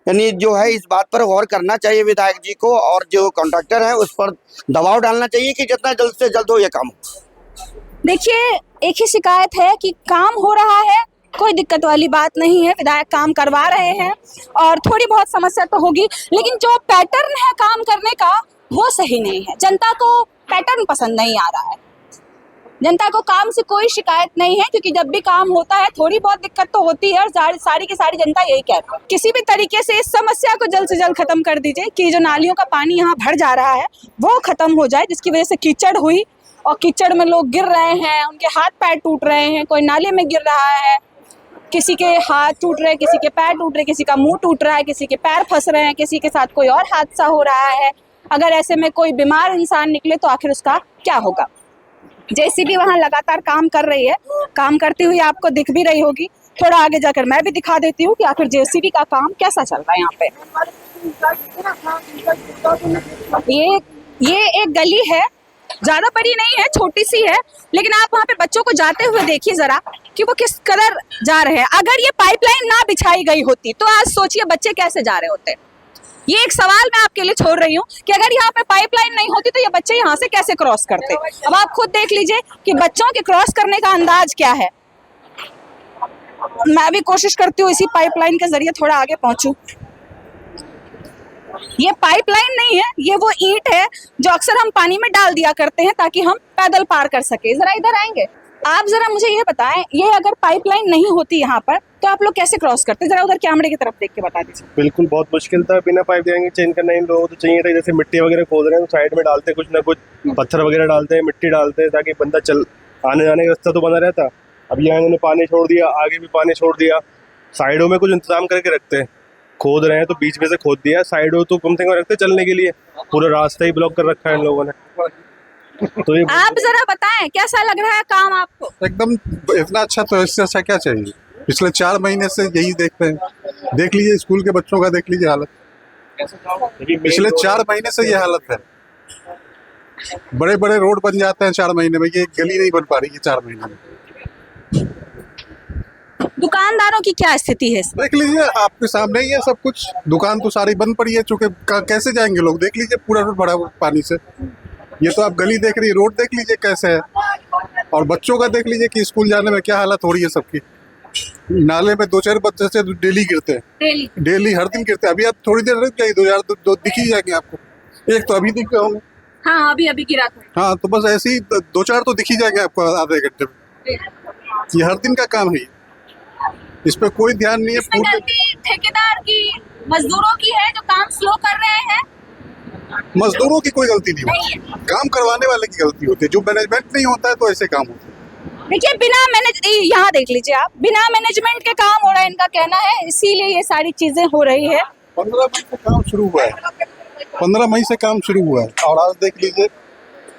यानी जो है इस बात पर गौर करना चाहिए विधायक जी को, और जो कॉन्ट्रैक्टर है उस पर दबाव डालना चाहिए कि जितना जल्द से जल्द हो ये काम। देखिए, एक ही शिकायत है कि काम हो रहा है, कोई दिक्कत वाली बात नहीं है, विधायक काम करवा रहे हैं और थोड़ी बहुत समस्या तो होगी, लेकिन जो पैटर्न है काम करने का वो सही नहीं है। जनता को पैटर्न पसंद नहीं आ रहा है, जनता को काम से कोई शिकायत नहीं है, क्योंकि जब भी काम होता है थोड़ी बहुत दिक्कत तो होती है और सारी की सारी जनता यही कहती है। किसी भी तरीके से इस समस्या को जल्द से जल्द खत्म कर दीजिए कि जो नालियों का पानी यहाँ भर जा रहा है वो खत्म हो जाए, जिसकी वजह से कीचड़ हुई और कीचड़ में लोग गिर रहे हैं, उनके हाथ पैर टूट रहे हैं, कोई नाले में गिर रहा है, किसी के हाथ टूट रहे हैं, किसी के पैर टूट रहे हैं, किसी का मुंह टूट रहा है, किसी के पैर फंस रहे हैं, किसी के साथ कोई और हादसा हो रहा है। अगर ऐसे में कोई बीमार इंसान निकले तो आखिर उसका क्या होगा। जेसीबी वहाँ लगातार काम कर रही है, काम करती हुई आपको दिख भी रही होगी। थोड़ा आगे जाकर मैं भी दिखा देती हूँ कि आखिर जेसीबी का काम कैसा चल रहा है यहाँ पे। ये एक गली है, ज्यादा बड़ी नहीं है, छोटी सी है, लेकिन आप वहाँ पे बच्चों को जाते हुए देखिए जरा कि वो किस कदर जा रहे हैं। अगर ये पाइपलाइन ना बिछाई गई होती तो आज सोचिए बच्चे कैसे जा रहे होते। ये एक सवाल मैं आपके लिए छोड़ रही हूँ कि अगर यहाँ पे पाइपलाइन नहीं होती तो ये बच्चे यहाँ से कैसे क्रॉस करते। अब आप खुद देख लीजिए कि बच्चों के क्रॉस करने का अंदाज क्या है। मैं भी कोशिश करती हूँ इसी पाइपलाइन के जरिए थोड़ा आगे पहुंचूं। ये पाइपलाइन नहीं है, ये वो ईंट है जो अक्सर हम पानी में डाल दिया करते हैं ताकि हम पैदल पार कर सके। जरा इधर आएंगे आप, जरा मुझे ये बताएं, ये अगर पाइपलाइन नहीं होती यहाँ पर तो आप लोग कैसे क्रॉस करते? जरा उधर कैमरे की तरफ देख के बता दीजिए। बिल्कुल बहुत मुश्किल था, बिना पाइप देंगे चेंज करना। इन लोगों को तो चाहिए था जैसे मिट्टी वगैरह खोद रहे हैं तो साइड में डालते कुछ ना कुछ, पत्थर वगैरह डालते हैं, मिट्टी डालते हैं ताकि बंदा चल आने जाने का रास्ता तो बना रहता। अब यहाँ इन्होंने पानी छोड़ दिया, आगे भी पानी छोड़ दिया, साइडों में कुछ इंतजाम करके रखते हैं। खोद रहे हैं तो बीच में से खोद दिया, साइडों तो कम से कम रखते चलने के लिए, पूरा रास्ता ही ब्लॉक कर रखा है इन लोगों ने। तो ये आप जरा बताएं कैसा लग रहा है काम आपको? एकदम इतना अच्छा, तो इससे अच्छा क्या चाहिए। पिछले 4 महीने से यही देख रहे हैं, देख लीजिए स्कूल के बच्चों का, देख लीजिए हालत, पिछले 4 महीने से ये हालत है। बड़े बड़े रोड बन जाते हैं 4 महीने में, ये गली नहीं बन पा रही है 4 महीने में। दुकानदारों की क्या स्थिति है? देख लीजिए आपके सामने ही है सब कुछ, दुकान तो सारी बंद पड़ी है, चूंकि कैसे जाएंगे लोग। देख लीजिए पूरा रोड भरा हुआ पानी से। ये तो आप गली देख रही है, रोड देख लीजिए कैसे है, और बच्चों का देख लीजिए कि स्कूल जाने में क्या हालत हो रही है सबकी। नाले में 2-4 बच्चे से डेली गिरते हैं, डेली हर दिन गिरते हैं। अभी आप थोड़ी देर रुक जाइए, 2 दिख ही जाएंगे आपको। एक तो अभी दिख गए होंगे, हाँ अभी गिरा था। हाँ तो बस ऐसे ही 2-4 तो दिख ही जाएंगे आपको आधे घंटे में। ये हर दिन का काम है, इस पे कोई ध्यान नहीं है। इसमें गलती ठेकेदार की, मजदूरों की है जो काम स्लो कर रहे हैं। मजदूरों की कोई गलती नहीं होती, काम करवाने वाले की गलती होती है। जो मैनेजमेंट नहीं होता है तो ऐसे काम होते हैं। देखिए बिना यहाँ देख लीजिए आप, बिना मैनेजमेंट के काम हो रहा है, इनका कहना है, इसीलिए ये सारी चीजें हो रही है। 15 मई से काम शुरू हुआ है, 15 मई से काम शुरू हुआ है, और आज देख लीजिए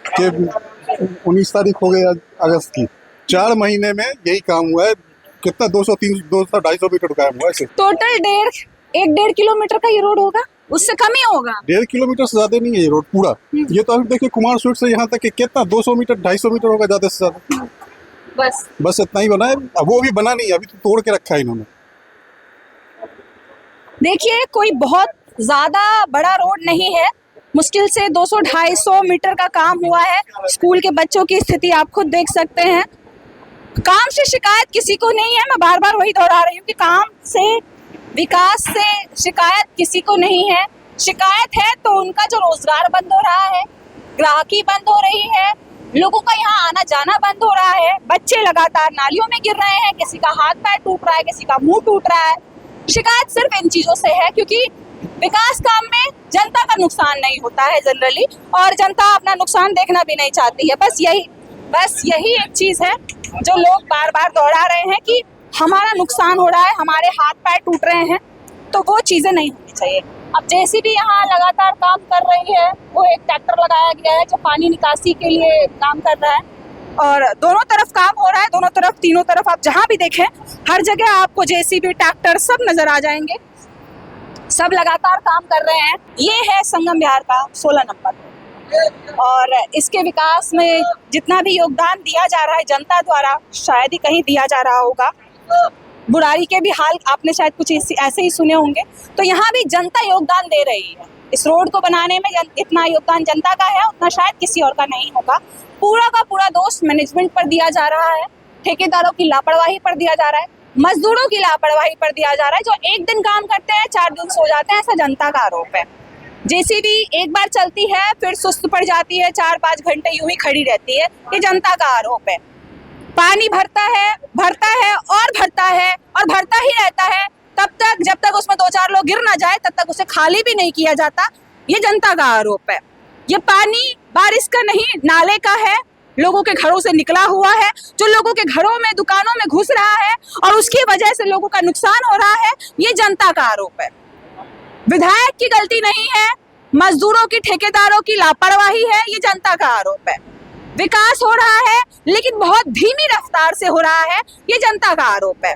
कि 19 तारीख हो गई अगस्त की। 4 महीने में यही काम हुआ है। कितना 200-250 मीटर काम हुआ है। टोटल 1.5 किलोमीटर का ये रोड होगा, उससे कम ही होगा। 1.5 किलोमीटर से ज्यादा नहीं है ये रोड पूरा। ये तो अभी देखिए कुमार स्वीट से यहाँ तक कितना 200 मीटर 250 मीटर होगा ज्यादा से ज्यादा। बस इतना ही बना है। अब वो भी बना नहीं है, अभी तो तोड़ के रखा है इन्होंने। देखिए कोई बहुत ज्यादा बड़ा रोड नहीं है, मुश्किल से 200-250 मीटर का काम हुआ है। स्कूल के बच्चों की स्थिति आप खुद देख सकते हैं। काम से शिकायत किसी को नहीं है, मैं बार बार वही दोहरा रही हूँ कि काम से, विकास से शिकायत किसी को नहीं है। शिकायत है तो उनका जो रोजगार बंद हो रहा है, ग्राहकी बंद हो रही है, लोगों का यहाँ आना जाना बंद हो रहा है, बच्चे लगातार नालियों में गिर रहे हैं, किसी का हाथ पैर टूट रहा है, किसी का मुंह टूट रहा है। शिकायत सिर्फ इन चीजों से है क्योंकि विकास काम में जनता का नुकसान नहीं होता है जनरली, और जनता अपना नुकसान देखना भी नहीं चाहती है। बस यही एक चीज है जो लोग बार बार दोहरा रहे हैं कि हमारा नुकसान हो रहा है, हमारे हाथ पैर टूट रहे हैं, तो वो चीजें नहीं होनी चाहिए। अब जेसीबी यहाँ लगातार काम कर रही है, वो एक ट्रैक्टर लगाया गया है जो पानी निकासी के लिए काम कर रहा है, और दोनों तरफ काम हो रहा है, दोनों तरफ, तीनों तरफ आप जहाँ भी देखें हर जगह आपको जेसीबी, ट्रैक्टर सब नजर आ जाएंगे। सब लगातार काम कर रहे हैं। ये है संगम विहार का 16 नंबर और इसके विकास में जितना भी योगदान दिया जा रहा है जनता द्वारा, शायद ही कहीं दिया जा रहा होगा। बुराड़ी के भी हाल आपने शायद कुछ ऐसे ही सुने होंगे। तो यहाँ भी जनता योगदान दे रही है। इस रोड को बनाने में इतना योगदान जनता का है उतना शायद किसी और का नहीं होगा। पूरा का पूरा दोष मैनेजमेंट पर दिया जा रहा है, ठेकेदारों की लापरवाही पर दिया जा रहा है, मजदूरों की लापरवाही पर दिया जा रहा है, जो एक दिन काम करते हैं 4 दिन सो जाते हैं, ऐसा जनता का आरोप है। जेसीबी एक बार चलती है फिर सुस्त पड़ जाती है, 4-5 घंटे यूं ही खड़ी रहती है, ये जनता का आरोप है। पानी भरता है और भरता है और भरता ही रहता है तब तक जब तक उसमें 2-4 लोग गिर ना जाए तब तक उसे खाली भी नहीं किया जाता, ये जनता का आरोप है। ये पानी बारिश का नहीं, नाले का है, लोगों के घरों से निकला हुआ है, जो लोगों के घरों में दुकानों में घुस रहा है और उसकी वजह से लोगों का नुकसान हो रहा है, ये जनता का आरोप है। विधायक की गलती नहीं है, मजदूरों की, ठेकेदारों की लापरवाही है, ये जनता का आरोप है। विकास हो रहा है लेकिन बहुत धीमी रफ्तार से हो रहा है, ये जनता का आरोप है।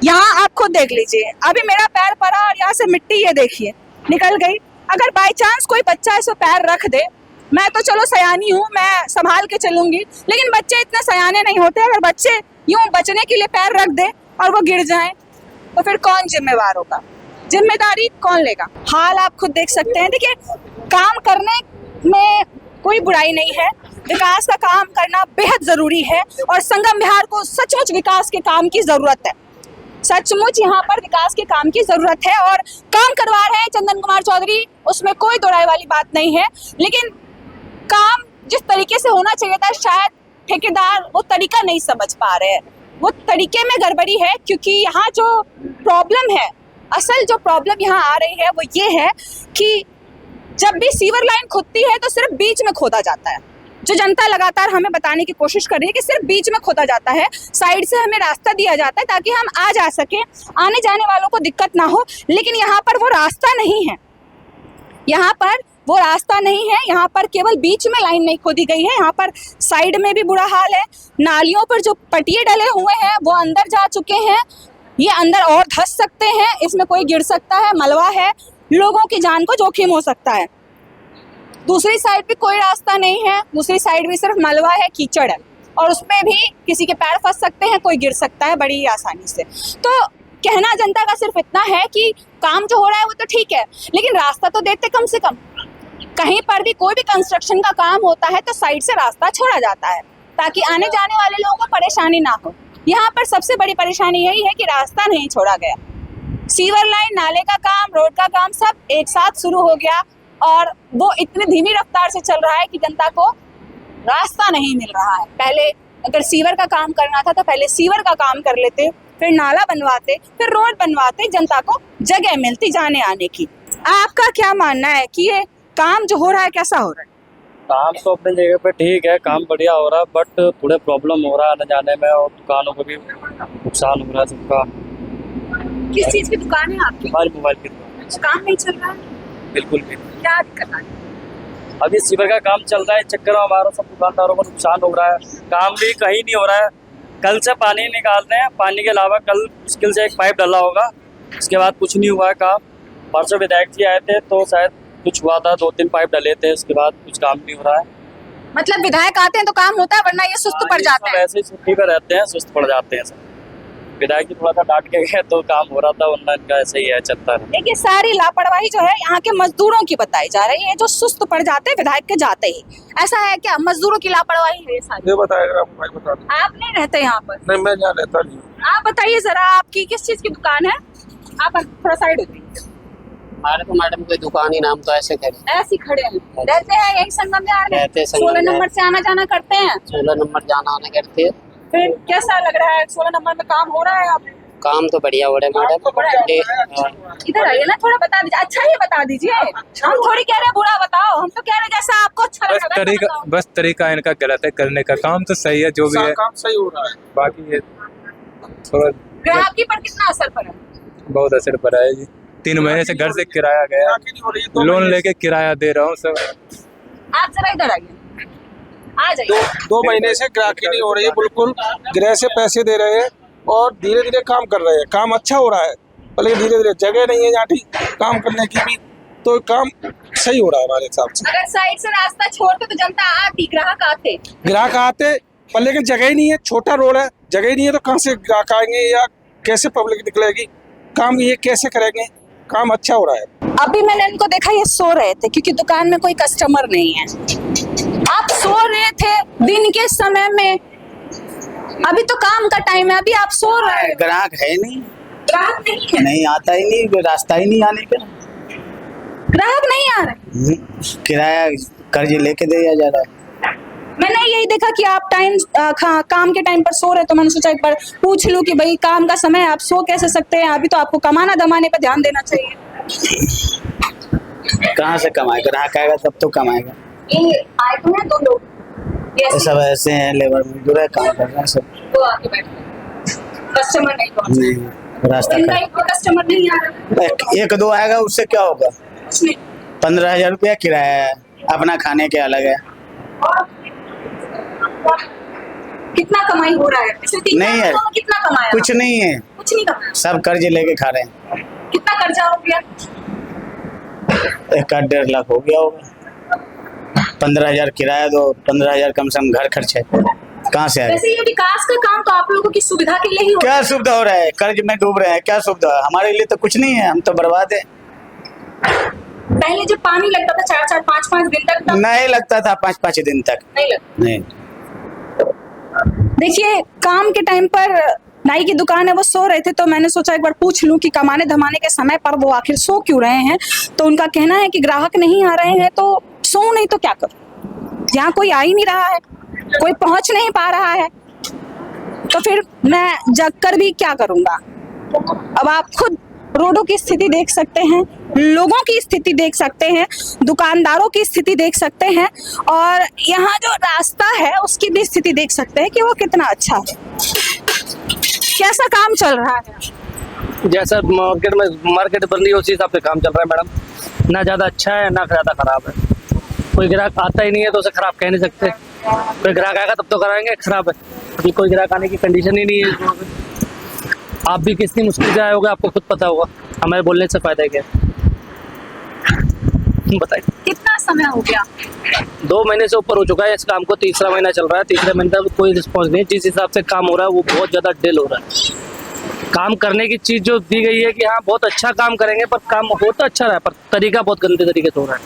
यहाँ आप खुद देख लीजिए, अभी मेरा पैर पड़ा और यहाँ से मिट्टी ये देखिए निकल गई। अगर बाय चांस कोई बच्चा इस पे पैर रख दे, मैं तो चलो सयानी हूँ, मैं संभाल के चलूंगी, लेकिन बच्चे इतने सयाने नहीं होते। अगर बच्चे यूं बचने के लिए पैर रख दे और वो गिर जाएं तो फिर कौन जिम्मेवार होगा? जिम्मेदारी कौन लेगा? हाल आप खुद देख सकते हैं। देखिए, काम करने में कोई बुराई नहीं है, विकास का काम करना बेहद जरूरी है और संगम विहार को सचमुच विकास के काम की जरूरत है। सचमुच यहाँ पर विकास के काम की जरूरत है और काम करवा रहे हैं चंदन कुमार चौधरी, उसमें कोई दोहराई वाली बात नहीं है। लेकिन काम जिस तरीके से होना चाहिए था, शायद ठेकेदार वो तरीका नहीं समझ पा रहे हैं, वो तरीके में गड़बड़ी है। क्योंकि यहाँ जो प्रॉब्लम है, असल जो प्रॉब्लम यहाँ आ रही है वो ये है कि जब भी सीवर लाइन खुदती है तो सिर्फ बीच में खोदा जाता है। जो जनता लगातार हमें बताने की कोशिश कर रही है कि सिर्फ बीच में खोदा जाता है, साइड से हमें रास्ता दिया जाता है ताकि हम आ जा सके, आने जाने वालों को दिक्कत ना हो। लेकिन यहाँ पर वो रास्ता नहीं है, यहाँ पर वो रास्ता नहीं है, यहाँ पर केवल बीच में लाइन नहीं खोदी गई है, यहाँ पर साइड में भी बुरा हाल है। नालियों पर जो पटिए डले हुए हैं वो अंदर जा चुके हैं, ये अंदर और धंस सकते हैं, इसमें कोई गिर सकता है, मलबा है, लोगों की जान को जोखिम हो सकता है। दूसरी साइड भी कोई रास्ता नहीं है, दूसरी साइड भी सिर्फ मलबा है, कीचड़ है और उसमें भी किसी के पैर फंस सकते हैं, कोई गिर सकता है बड़ी आसानी से। तो कहना जनता का सिर्फ इतना है कि काम जो हो रहा है वो तो ठीक है, लेकिन रास्ता तो देते कम से कम। कहीं पर भी कोई भी कंस्ट्रक्शन का काम होता है तो साइड से रास्ता छोड़ा जाता है ताकि आने जाने वाले लोगों को परेशानी ना हो। यहाँ पर सबसे बड़ी परेशानी यही है कि रास्ता नहीं छोड़ा गया। सीवर लाइन, नाले का काम, रोड का काम सब एक साथ शुरू हो गया और वो इतनी धीमी रफ्तार से चल रहा है कि जनता को रास्ता नहीं मिल रहा है। पहले अगर सीवर का काम करना था तो पहले सीवर का काम कर लेते, फिर नाला बनवाते, फिर रोड बनवाते, जनता को जगह मिलती जाने आने की। आपका क्या मानना है कि ये काम जो हो रहा है कैसा हो रहा है? काम तो अपनी जगह पे ठीक है, काम बढ़िया हो रहा है, बट थोड़े प्रॉब्लम हो रहा है आने जाने में और दुकानों को भी नुकसान हो रहा है सबका। किस चीज की दुकान है आपकी? हमारी मोबाइल की दुकान। काम नहीं चल रहा है? बिल्कुल भी। क्या दिक्कत है? अभी सीवर का काम चल रहा है, चक्कर में हमारा सब दुकानदारों को नुकसान हो रहा है, काम भी कहीं नहीं हो रहा है। कल से पानी निकाल रहे हैं, पानी के अलावा कल मुश्किल से एक पाइप डला होगा, उसके बाद कुछ नहीं हुआ है काम। परसों विधायक जी आए थे तो शायद कुछ हुआ था, 2-3 पाइप डले थे, उसके बाद कुछ काम नहीं हो रहा है। मतलब विधायक आते हैं तो काम होता है, वरना ये सुस्त पड़ जाते हैं। ऐसे ही छुट्टी पे रहते हैं, सुस्त पड़ जाते हैं सब। विधायक जी थोड़ा सा डांट के गए तो काम हो रहा था, वरना इनका ऐसे ही है, चलता है। देखिए, सारी लापरवाही जो है यहाँ के मजदूरों की बताई जा रही है, जो सुस्त पड़ जाते हैं विधायक के जाते ही। ऐसा है क्या? मजदूरों की लापरवाही है सारी? ये बताएगा आपको, भाई बता दो। आप नहीं रहते यहाँ पर? नहीं, मैं यहाँ रहता नहीं। आप बताइए जरा, आपकी किस चीज की दुकान है? आप थोड़ा साइड हो जाइए। हमारे तो मैडम कोई दुकान ही नाम तो ऐसे ऐसे खड़े हैं, रहते हैं यही संगम विहार में? रहते हैं 16 नंबर से आना जाना करते हैं? 16 नंबर जाना आना करते हैं। फिर कैसा लग रहा है? 16 नंबर में काम हो रहा है? आप काम तो बढ़िया हो रहा है मैडम। इधर आइए ना, थोड़ा बता दीजिए, अच्छा ही बता दीजिए। हम थोड़ी कह रहे हैं बुरा बताओ, हम तो कह रहे हैं जैसा आपको अच्छा लगा। बस तरीका इनका गलत है करने का। काम तो सही है, जो भी है काम सही हो रहा है, बाकी ये थोड़ा ग्राहकी पर कितना असर पड़ा? बहुत असर पड़ा है जी। 3 महीने से घर से किराया गया, लोन लेके किराया दे रहा हूँ सब। आप जरा इधर आइए, आ जाइए। 2 महीने से ग्राहकी नहीं हो रही है, बिल्कुल गृह से पैसे दे रहे हैं और धीरे धीरे काम कर रहे हैं। काम अच्छा हो रहा है, पर लेकिन धीरे धीरे जगह नहीं है यहाँ ठीक काम करने की भी, तो काम सही हो रहा है हमारे हिसाब से। अगर साइड से रास्ता छोड़ते तो जनता आती, ग्राहक आते, पर लेकिन जगह ही नहीं है, छोटा रोड है, जगह ही नहीं है तो कहाँ से ग्राहक आएंगे या कैसे पब्लिक निकलेगी, काम ये कैसे करेंगे, काम अच्छा हो रहा है। अभी मैंने इनको देखा ये सो रहे थे क्योंकि दुकान में कोई कस्टमर नहीं है। आप सो रहे थे दिन के समय में, अभी तो काम का टाइम है, अभी आप सो रहे हैं। ग्राहक है नहीं, ग्राहक नहीं है, नहीं आता ही नहीं, रास्ता ही नहीं आने का, ग्राहक नहीं आ रहे, किराया कर्ज लेके दिया जा रहा है। मैंने यही देखा कि आप काम के टाइम पर सो रहे, तो मैंने सोचा एक बार पूछ लूं कि भाई काम का समय आप सो कैसे सकते हैं, अभी तो आपको कमाना दमाने पर ध्यान देना चाहिए। कहाँ से कमाएगा, ग्राहक आएगा तब तो कमाएगा। ये आए तो हैं 2 लोग, ये सब ऐसे हैं, लेबर मजदूर है, काम कर रहे हैं सब, वो आके बैठे, कस्टमर नहीं पहुंचे, रास्ता इनका एक कस्टमर नहीं आ रहा, 1-2 आएगा, उससे क्या होगा। 15,000 रुपया किराया है, अपना खाने के अलग है। कितना कमाई हो रहा है नहीं है, कितना कमाया, कुछ नहीं है, कुछ नहीं कमाया, सब कर्ज लेके खा रहे हैं। कितना कर्जा हो गया, 1-1.5 लाख हो गया होगा। 15,000 किराया दो, 15,000 कम से कम घर खर्च है, कहाँ से आएगा। वैसे ये विकास का काम तो आप लोगों की सुविधा के लिए ही हो, क्या सुविधा हो रहा है, कर्ज में डूब रहे हैं, क्या सुविधा, हमारे लिए तो कुछ नहीं है, हम तो बर्बाद है। पहले जब पानी लगता था 4-4 5-5 दिन तक, नहीं लगता था 5-5 दिन तक, नहीं लगता। नहीं। देखिए काम के टाइम पर नाई की दुकान है, वो सो रहे थे, तो मैंने सोचा एक बार पूछ लूं कि कमाने धमाने के समय पर वो आखिर सो क्यों रहे हैं। तो उनका कहना है कि ग्राहक नहीं आ रहे हैं तो सो नहीं तो क्या करूं, यहाँ कोई आ ही नहीं रहा है, कोई पहुंच नहीं पा रहा है, तो फिर मैं जग कर भी क्या करूंगा। अब आप खुद रोडों की स्थिति देख सकते हैं, लोगों की स्थिति देख सकते हैं, दुकानदारों की स्थिति देख सकते हैं, और यहाँ जो रास्ता है उसकी भी स्थिति देख सकते हैं कि वो कितना अच्छा है, कैसा काम चल रहा है। जैसा मार्केट बन रही है उसी हिसाब से काम चल रहा है मैडम, ना ज़्यादा अच्छा है ना ज़्यादा खराब है। कोई ग्राहक आता ही नहीं है तो उसे खराब कह नहीं सकते, कोई ग्राहक आएगा तब तो कराएंगे, खराब है अभी कोई ग्राहक आने की कंडीशन ही नहीं है। आप भी कितनी मुश्किल से आए होगे आपको खुद पता होगा, हमारे बोलने से फायदा क्या है, बताइए। कितना समय हो गया, 2 महीने से ऊपर हो चुका है इस काम को, 3रा महीना चल रहा है, 3रे महीने तक कोई रिस्पॉन्स नहीं। जिस हिसाब से काम हो रहा है वो बहुत ज़्यादा डिले हो रहा है। काम करने की चीज़ जो दी गई है कि हाँ बहुत अच्छा काम करेंगे, पर काम होता अच्छा रहा है, पर तरीका बहुत गंदे तरीके से हो रहा है।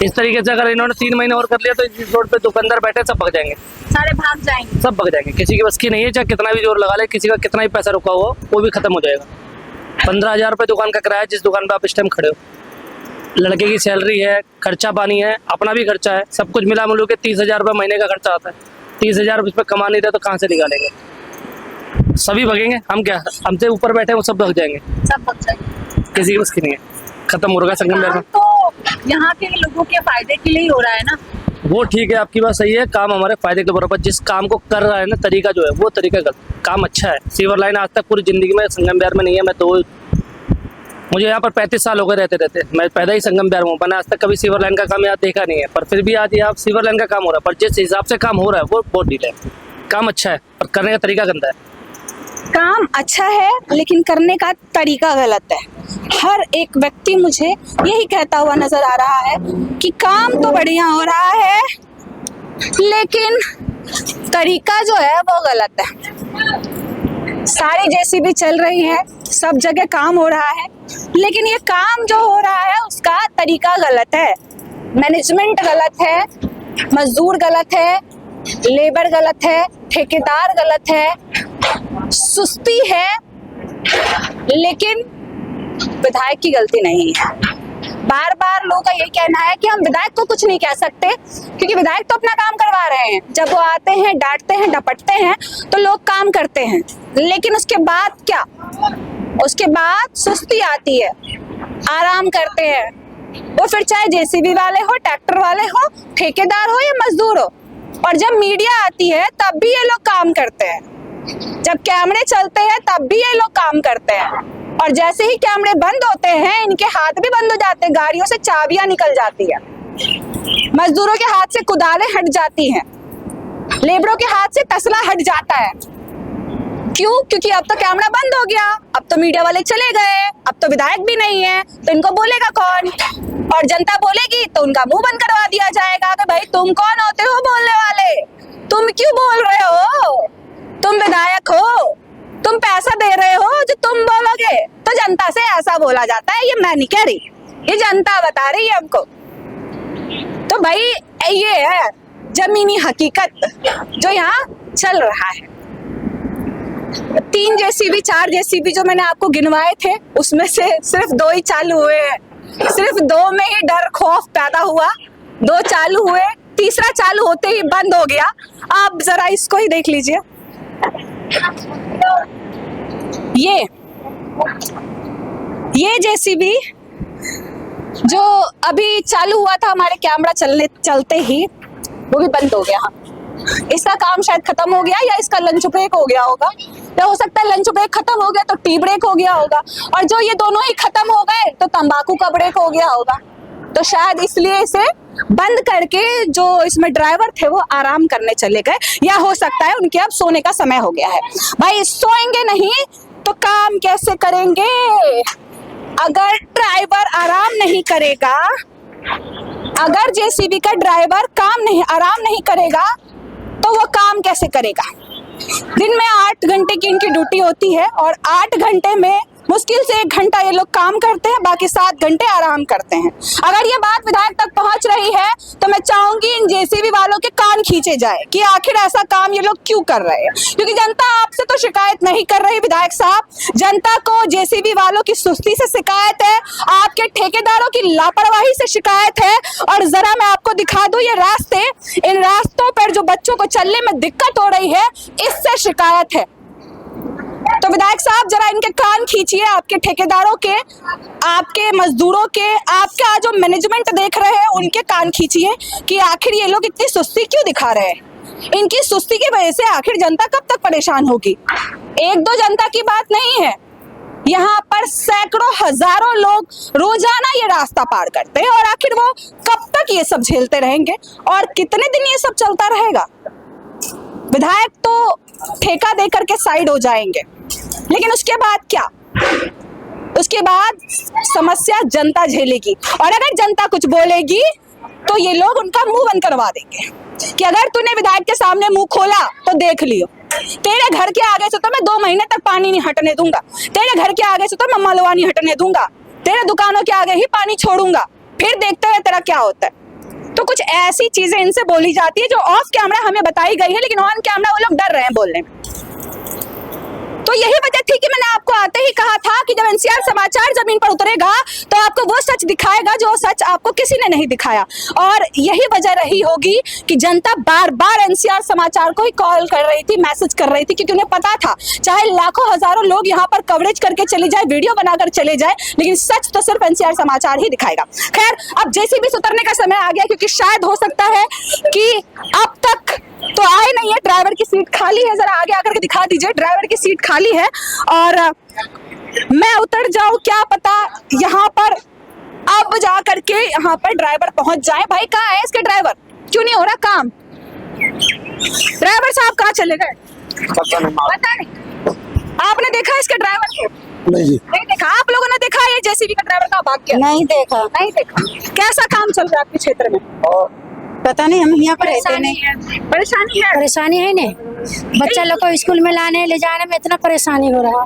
इस तरीके से अगर इन्होंने 3 महीने और कर लिया तो इस रोड पे दुकानदार बैठे सब भग जाएंगे, सारे भाग जाएंगे, सब भग जाएंगे। किसी की बस की नहीं है, चाहे कितना भी जोर लगा ले, किसी का कितना ही पैसा रुका हुआ वो भी खत्म हो जाएगा। 15,000 रुपये दुकान का किराया, जिस दुकान पे आप इस टाइम खड़े हो, लड़के की सैलरी है, खर्चा पानी है, अपना भी खर्चा है, सब कुछ मिला मिलू के 30,000 रुपये महीने का खर्चा आता है। 30,000 इस पर कमा नहीं रहे तो कहाँ से निकालेंगे, सभी भगेंगे, हम क्या, हमसे ऊपर बैठे वो सब भग जाएंगे, सब भग जाएंगे, किसी की बस की नहीं है, खत्म हो रहा संगम बिहार में। तो यहाँ के लोगों के फायदे के लिए ही हो रहा है ना, वो ठीक है, आपकी बात सही है, काम हमारे फायदे के बराबर, जिस काम को कर रहा है ना तरीका जो है वो तरीका गलत, काम अच्छा है। सीवर लाइन आज तक पूरी जिंदगी में संगम बिहार में नहीं है, मैं तो मुझे यहाँ पर 35 साल हो गए रहते, मैं पैदा ही संगम बिहार में हूँ, मैंने आज तक कभी सीवर लाइन का काम यहाँ देखा नहीं है, पर फिर भी आज यहाँ सीवर लाइन का काम हो रहा है, पर जिस हिसाब से काम हो रहा है वो बहुत ढीला है। काम अच्छा है पर करने का तरीका गंदा है। काम अच्छा है लेकिन करने का तरीका गलत है। हर एक व्यक्ति मुझे यही कहता हुआ नजर आ रहा है कि काम तो बढ़िया हो रहा है लेकिन तरीका जो है वो गलत है। सारी जेसीबी चल रही है, सब जगह काम हो रहा है, लेकिन ये काम जो हो रहा है उसका तरीका गलत है, मैनेजमेंट गलत है, मजदूर गलत है, लेबर गलत है, ठेकेदार गलत है, सुस्ती है, लेकिन विधायक की गलती नहीं है। बार बार लोगों का यही कहना है कि हम विधायक को कुछ नहीं कह सकते क्योंकि विधायक तो अपना काम करवा रहे हैं। जब वो आते हैं, डांटते हैं, डपटते हैं तो लोग काम करते हैं, लेकिन उसके बाद क्या, उसके बाद सुस्ती आती है, आराम करते हैं, वो फिर चाहे जेसीबी वाले हो, ट्रैक्टर वाले हो, ठेकेदार हो या मजदूर हो। और जब मीडिया आती है तब भी ये लोग काम करते हैं, जब कैमरे चलते हैं तब भी ये लोग काम करते हैं, और जैसे ही कैमरे बंद होते हैं इनके हाथ भी बंद हो जाते हैं, गाड़ियों से चाबियां निकल जाती है, मजदूरों के हाथ से कुदालें हट जाती हैं, लेबरों के हाथ से तसला हट जाता है। क्यों? क्योंकि अब तो कैमरा बंद हो गया, अब तो मीडिया वाले चले गए, अब तो विधायक भी नहीं है, तो इनको बोलेगा कौन? और जनता बोलेगी तो उनका मुंह बंद करवा दिया जाएगा कि भाई तुम कौन होते हो बोलने वाले, तुम क्यों बोल रहे हो, तुम विधायक हो, तुम पैसा दे रहे हो जो तुम बोलोगे। तो जनता से ऐसा बोला जाता है, ये मैं नहीं कह रही, ये जनता बता रही है हमको। तो भाई ये है जमीनी हकीकत जो यहाँ चल रहा है। 3 जेसीबी 4 जेसीबी जो मैंने आपको गिनवाए थे उसमें से सिर्फ 2 ही चालू हुए हैं, सिर्फ 2 में ही डर खौफ पैदा हुआ, 2 चालू हुए, तीसरा चालू होते ही बंद हो गया। आप जरा इसको ही देख लीजिए, ये जेसीबी जो अभी चालू हुआ था हमारे कैमरा चलते ही वो भी बंद हो गया। इसका काम शायद खत्म हो गया या इसका लंच ब्रेक हो गया होगा, या हो सकता है लंच ब्रेक खत्म हो गया तो टी ब्रेक हो गया होगा, और जो ये दोनों ही खत्म हो गए तो तंबाकू का ब्रेक हो गया होगा। तो शायद इसलिए इसे बंद करके जो इसमें ड्राइवर थे वो आराम करने चले गए, या हो सकता है उनके अब सोने का समय हो गया है। भाई सोएंगे नहीं तो काम कैसे करेंगे? अगर ड्राइवर आराम नहीं करेगा, अगर जेसीबी का ड्राइवर आराम नहीं करेगा तो वो काम कैसे करेगा? दिन में 8 घंटे की इनकी ड्यूटी होती है और 8 घंटे में मुश्किल से 1 घंटा ये लोग काम करते हैं, बाकी 7 घंटे आराम करते हैं। अगर ये बात विधायक तक पहुंच रही है तो मैं चाहूंगी इन जेसीबी वालों के कान खींचे जाए कि आखिर ऐसा काम ये लोग क्यों कर रहे हैं। क्योंकि जनता आपसे तो शिकायत नहीं कर रही विधायक साहब, जनता को जेसीबी वालों की सुस्ती से शिकायत है, आपके ठेकेदारों की लापरवाही से शिकायत है। और जरा मैं आपको दिखा दूं ये रास्ते, इन रास्तों पर जो बच्चों को चलने में दिक्कत हो रही है इससे शिकायत है। तो विधायक साहब जरा इनके कान खींचिए, आपके ठेकेदारों के, आपके मजदूरों के, आपका जो मैनेजमेंट देख रहे हैं उनके कान खींचिए कि आखिर ये लोग इतनी सुस्ती क्यों दिखा रहे हैं। इनकी सुस्ती की वजह से आखिर जनता कब तक परेशान होगी? 1-2 जनता की बात नहीं है, यहाँ पर सैकड़ों हजारों लोग रोजाना ये रास्ता पार करते हैं, और आखिर वो कब तक ये सब झेलते रहेंगे और कितने दिन ये सब चलता रहेगा? विधायक तो ठेका दे करके साइड हो जाएंगे, लेकिन उसके बाद क्या? उसके बाद समस्या जनता झेलेगी, और अगर जनता कुछ बोलेगी तो ये लोग उनका मुंह बंद करवा देंगे कि अगर तूने विधायक के सामने मुंह खोला तो देख लियो, तेरे घर के आगे से तो मैं 2 महीने तक पानी नहीं हटने दूंगा, तेरे घर के आगे से तो मैं मलवा नहीं हटने दूंगा, तेरे दुकानों के आगे ही पानी छोड़ूंगा, फिर देखते हैं तेरा क्या होता है। तो कुछ ऐसी चीजें इनसे बोली जाती है जो ऑफ कैमरा हमें बताई गई है, लेकिन ऑन कैमरा वो लोग डर रहे हैं बोलने में। तो यही वजह थी कि मैंने आपको आते ही कहा था कि जब एनसीआर समाचार जमीन पर उतरेगा तो आपको वो सच दिखाएगा जो सच आपको किसी ने नहीं दिखाया। और यही वजह रही होगी कि जनता बार बार एनसीआर समाचार को ही कॉल कर रही थी, मैसेज कर रही थी, क्योंकि उन्हें पता था चाहे लाखों हजारों लोग यहाँ पर कवरेज करके चले जाए, वीडियो बनाकर चले जाए, लेकिन सच तो सिर्फ एनसीआर समाचार ही दिखाएगा। खैर, अब जेसीबी से उतरने का समय आ गया, क्योंकि शायद हो सकता है कि अब तक तो आए नहीं है, ड्राइवर की सीट खाली है। जरा आगे आकर के दिखा दीजिए, ड्राइवर की सीट खाली है और मैं उतर जाऊं, क्या पता यहाँ पर अब जा करके यहाँ पर ड्राइवर पहुंच जाए। भाई कहाँ है इसके ड्राइवर? क्यों नहीं हो रहा काम? ड्राइवर साहब कहाँ चले गए? पता नहीं। आपने देखा इसके ड्राइवर को? नहीं जी, नहीं देखा। आप लोगों ने देखा ये जेसीबी का ड्राइवर कहाँ भाग गया? नहीं देखा। नहीं देखा। कैसा काम चल रहा है आपके क्षेत्र में? पता नहीं, हम यहाँ पर रहते नहीं। परेशानी है नहीं, बच्चा लोग को स्कूल में लाने ले जाने में इतना परेशानी हो रहा।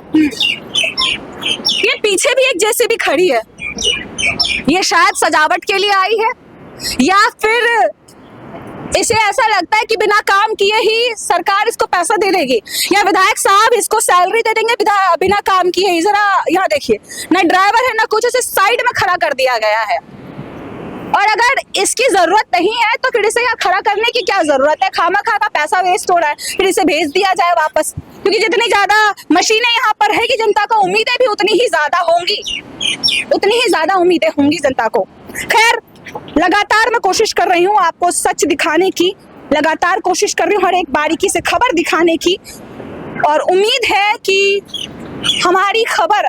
ये पीछे भी एक जेसीबी खड़ी है, ये शायद सजावट के लिए आई है, या फिर इसे ऐसा लगता है कि बिना काम किए ही सरकार इसको पैसा दे देगी, या विधायक साहब इसको सैलरी दे देंगे बिना काम किए ही। जरा यहाँ देखिए, ना ड्राइवर है ना कुछ, इसे साइड में खड़ा कर दिया गया है। और अगर इसकी जरूरत नहीं है तो फिर इसे यहाँ खड़ा करने की क्या जरूरत है? खामा-खा का पैसा वेस्ट हो रहा है, फिर इसे भेज दिया जाए वापस। क्योंकि जितनी ज्यादा मशीनें यहाँ पर है कि जनता को उम्मीदें भी उतनी ही ज्यादा होंगी, उतनी ही ज्यादा उम्मीदें होंगी जनता को। खैर, लगातार मैं कोशिश कर रही हूँ आपको सच दिखाने की, लगातार कोशिश कर रही हूँ हर एक बारीकी से खबर दिखाने की, और उम्मीद है कि हमारी खबर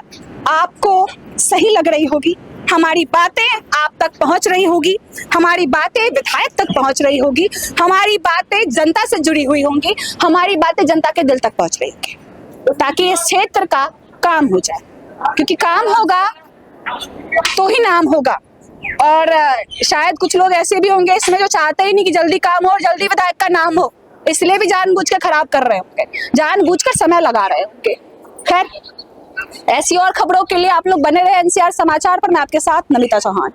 आपको सही लग रही होगी, हमारी बातें आप तक पहुंच रही होगी, हमारी बातें विधायक तक पहुंच रही होगी, हमारी बातें जनता से जुड़ी हुई होंगी, हमारी बातें जनता के दिल तक पहुंच रही होंगी। ताकि इस क्षेत्र का काम हो जाए, क्योंकि काम होगा तो ही नाम होगा। और शायद कुछ लोग ऐसे भी होंगे इसमें जो चाहते ही नहीं कि जल्दी काम हो और जल्दी विधायक का नाम हो, इसलिए भी जानबूझ के खराब कर रहे होंगे, जानबूझकर समय लगा रहे होंगे। खैर, ऐसी और खबरों के लिए आप लोग बने रहे एनसीआर समाचार पर। मैं आपके साथ नमिता चौहान।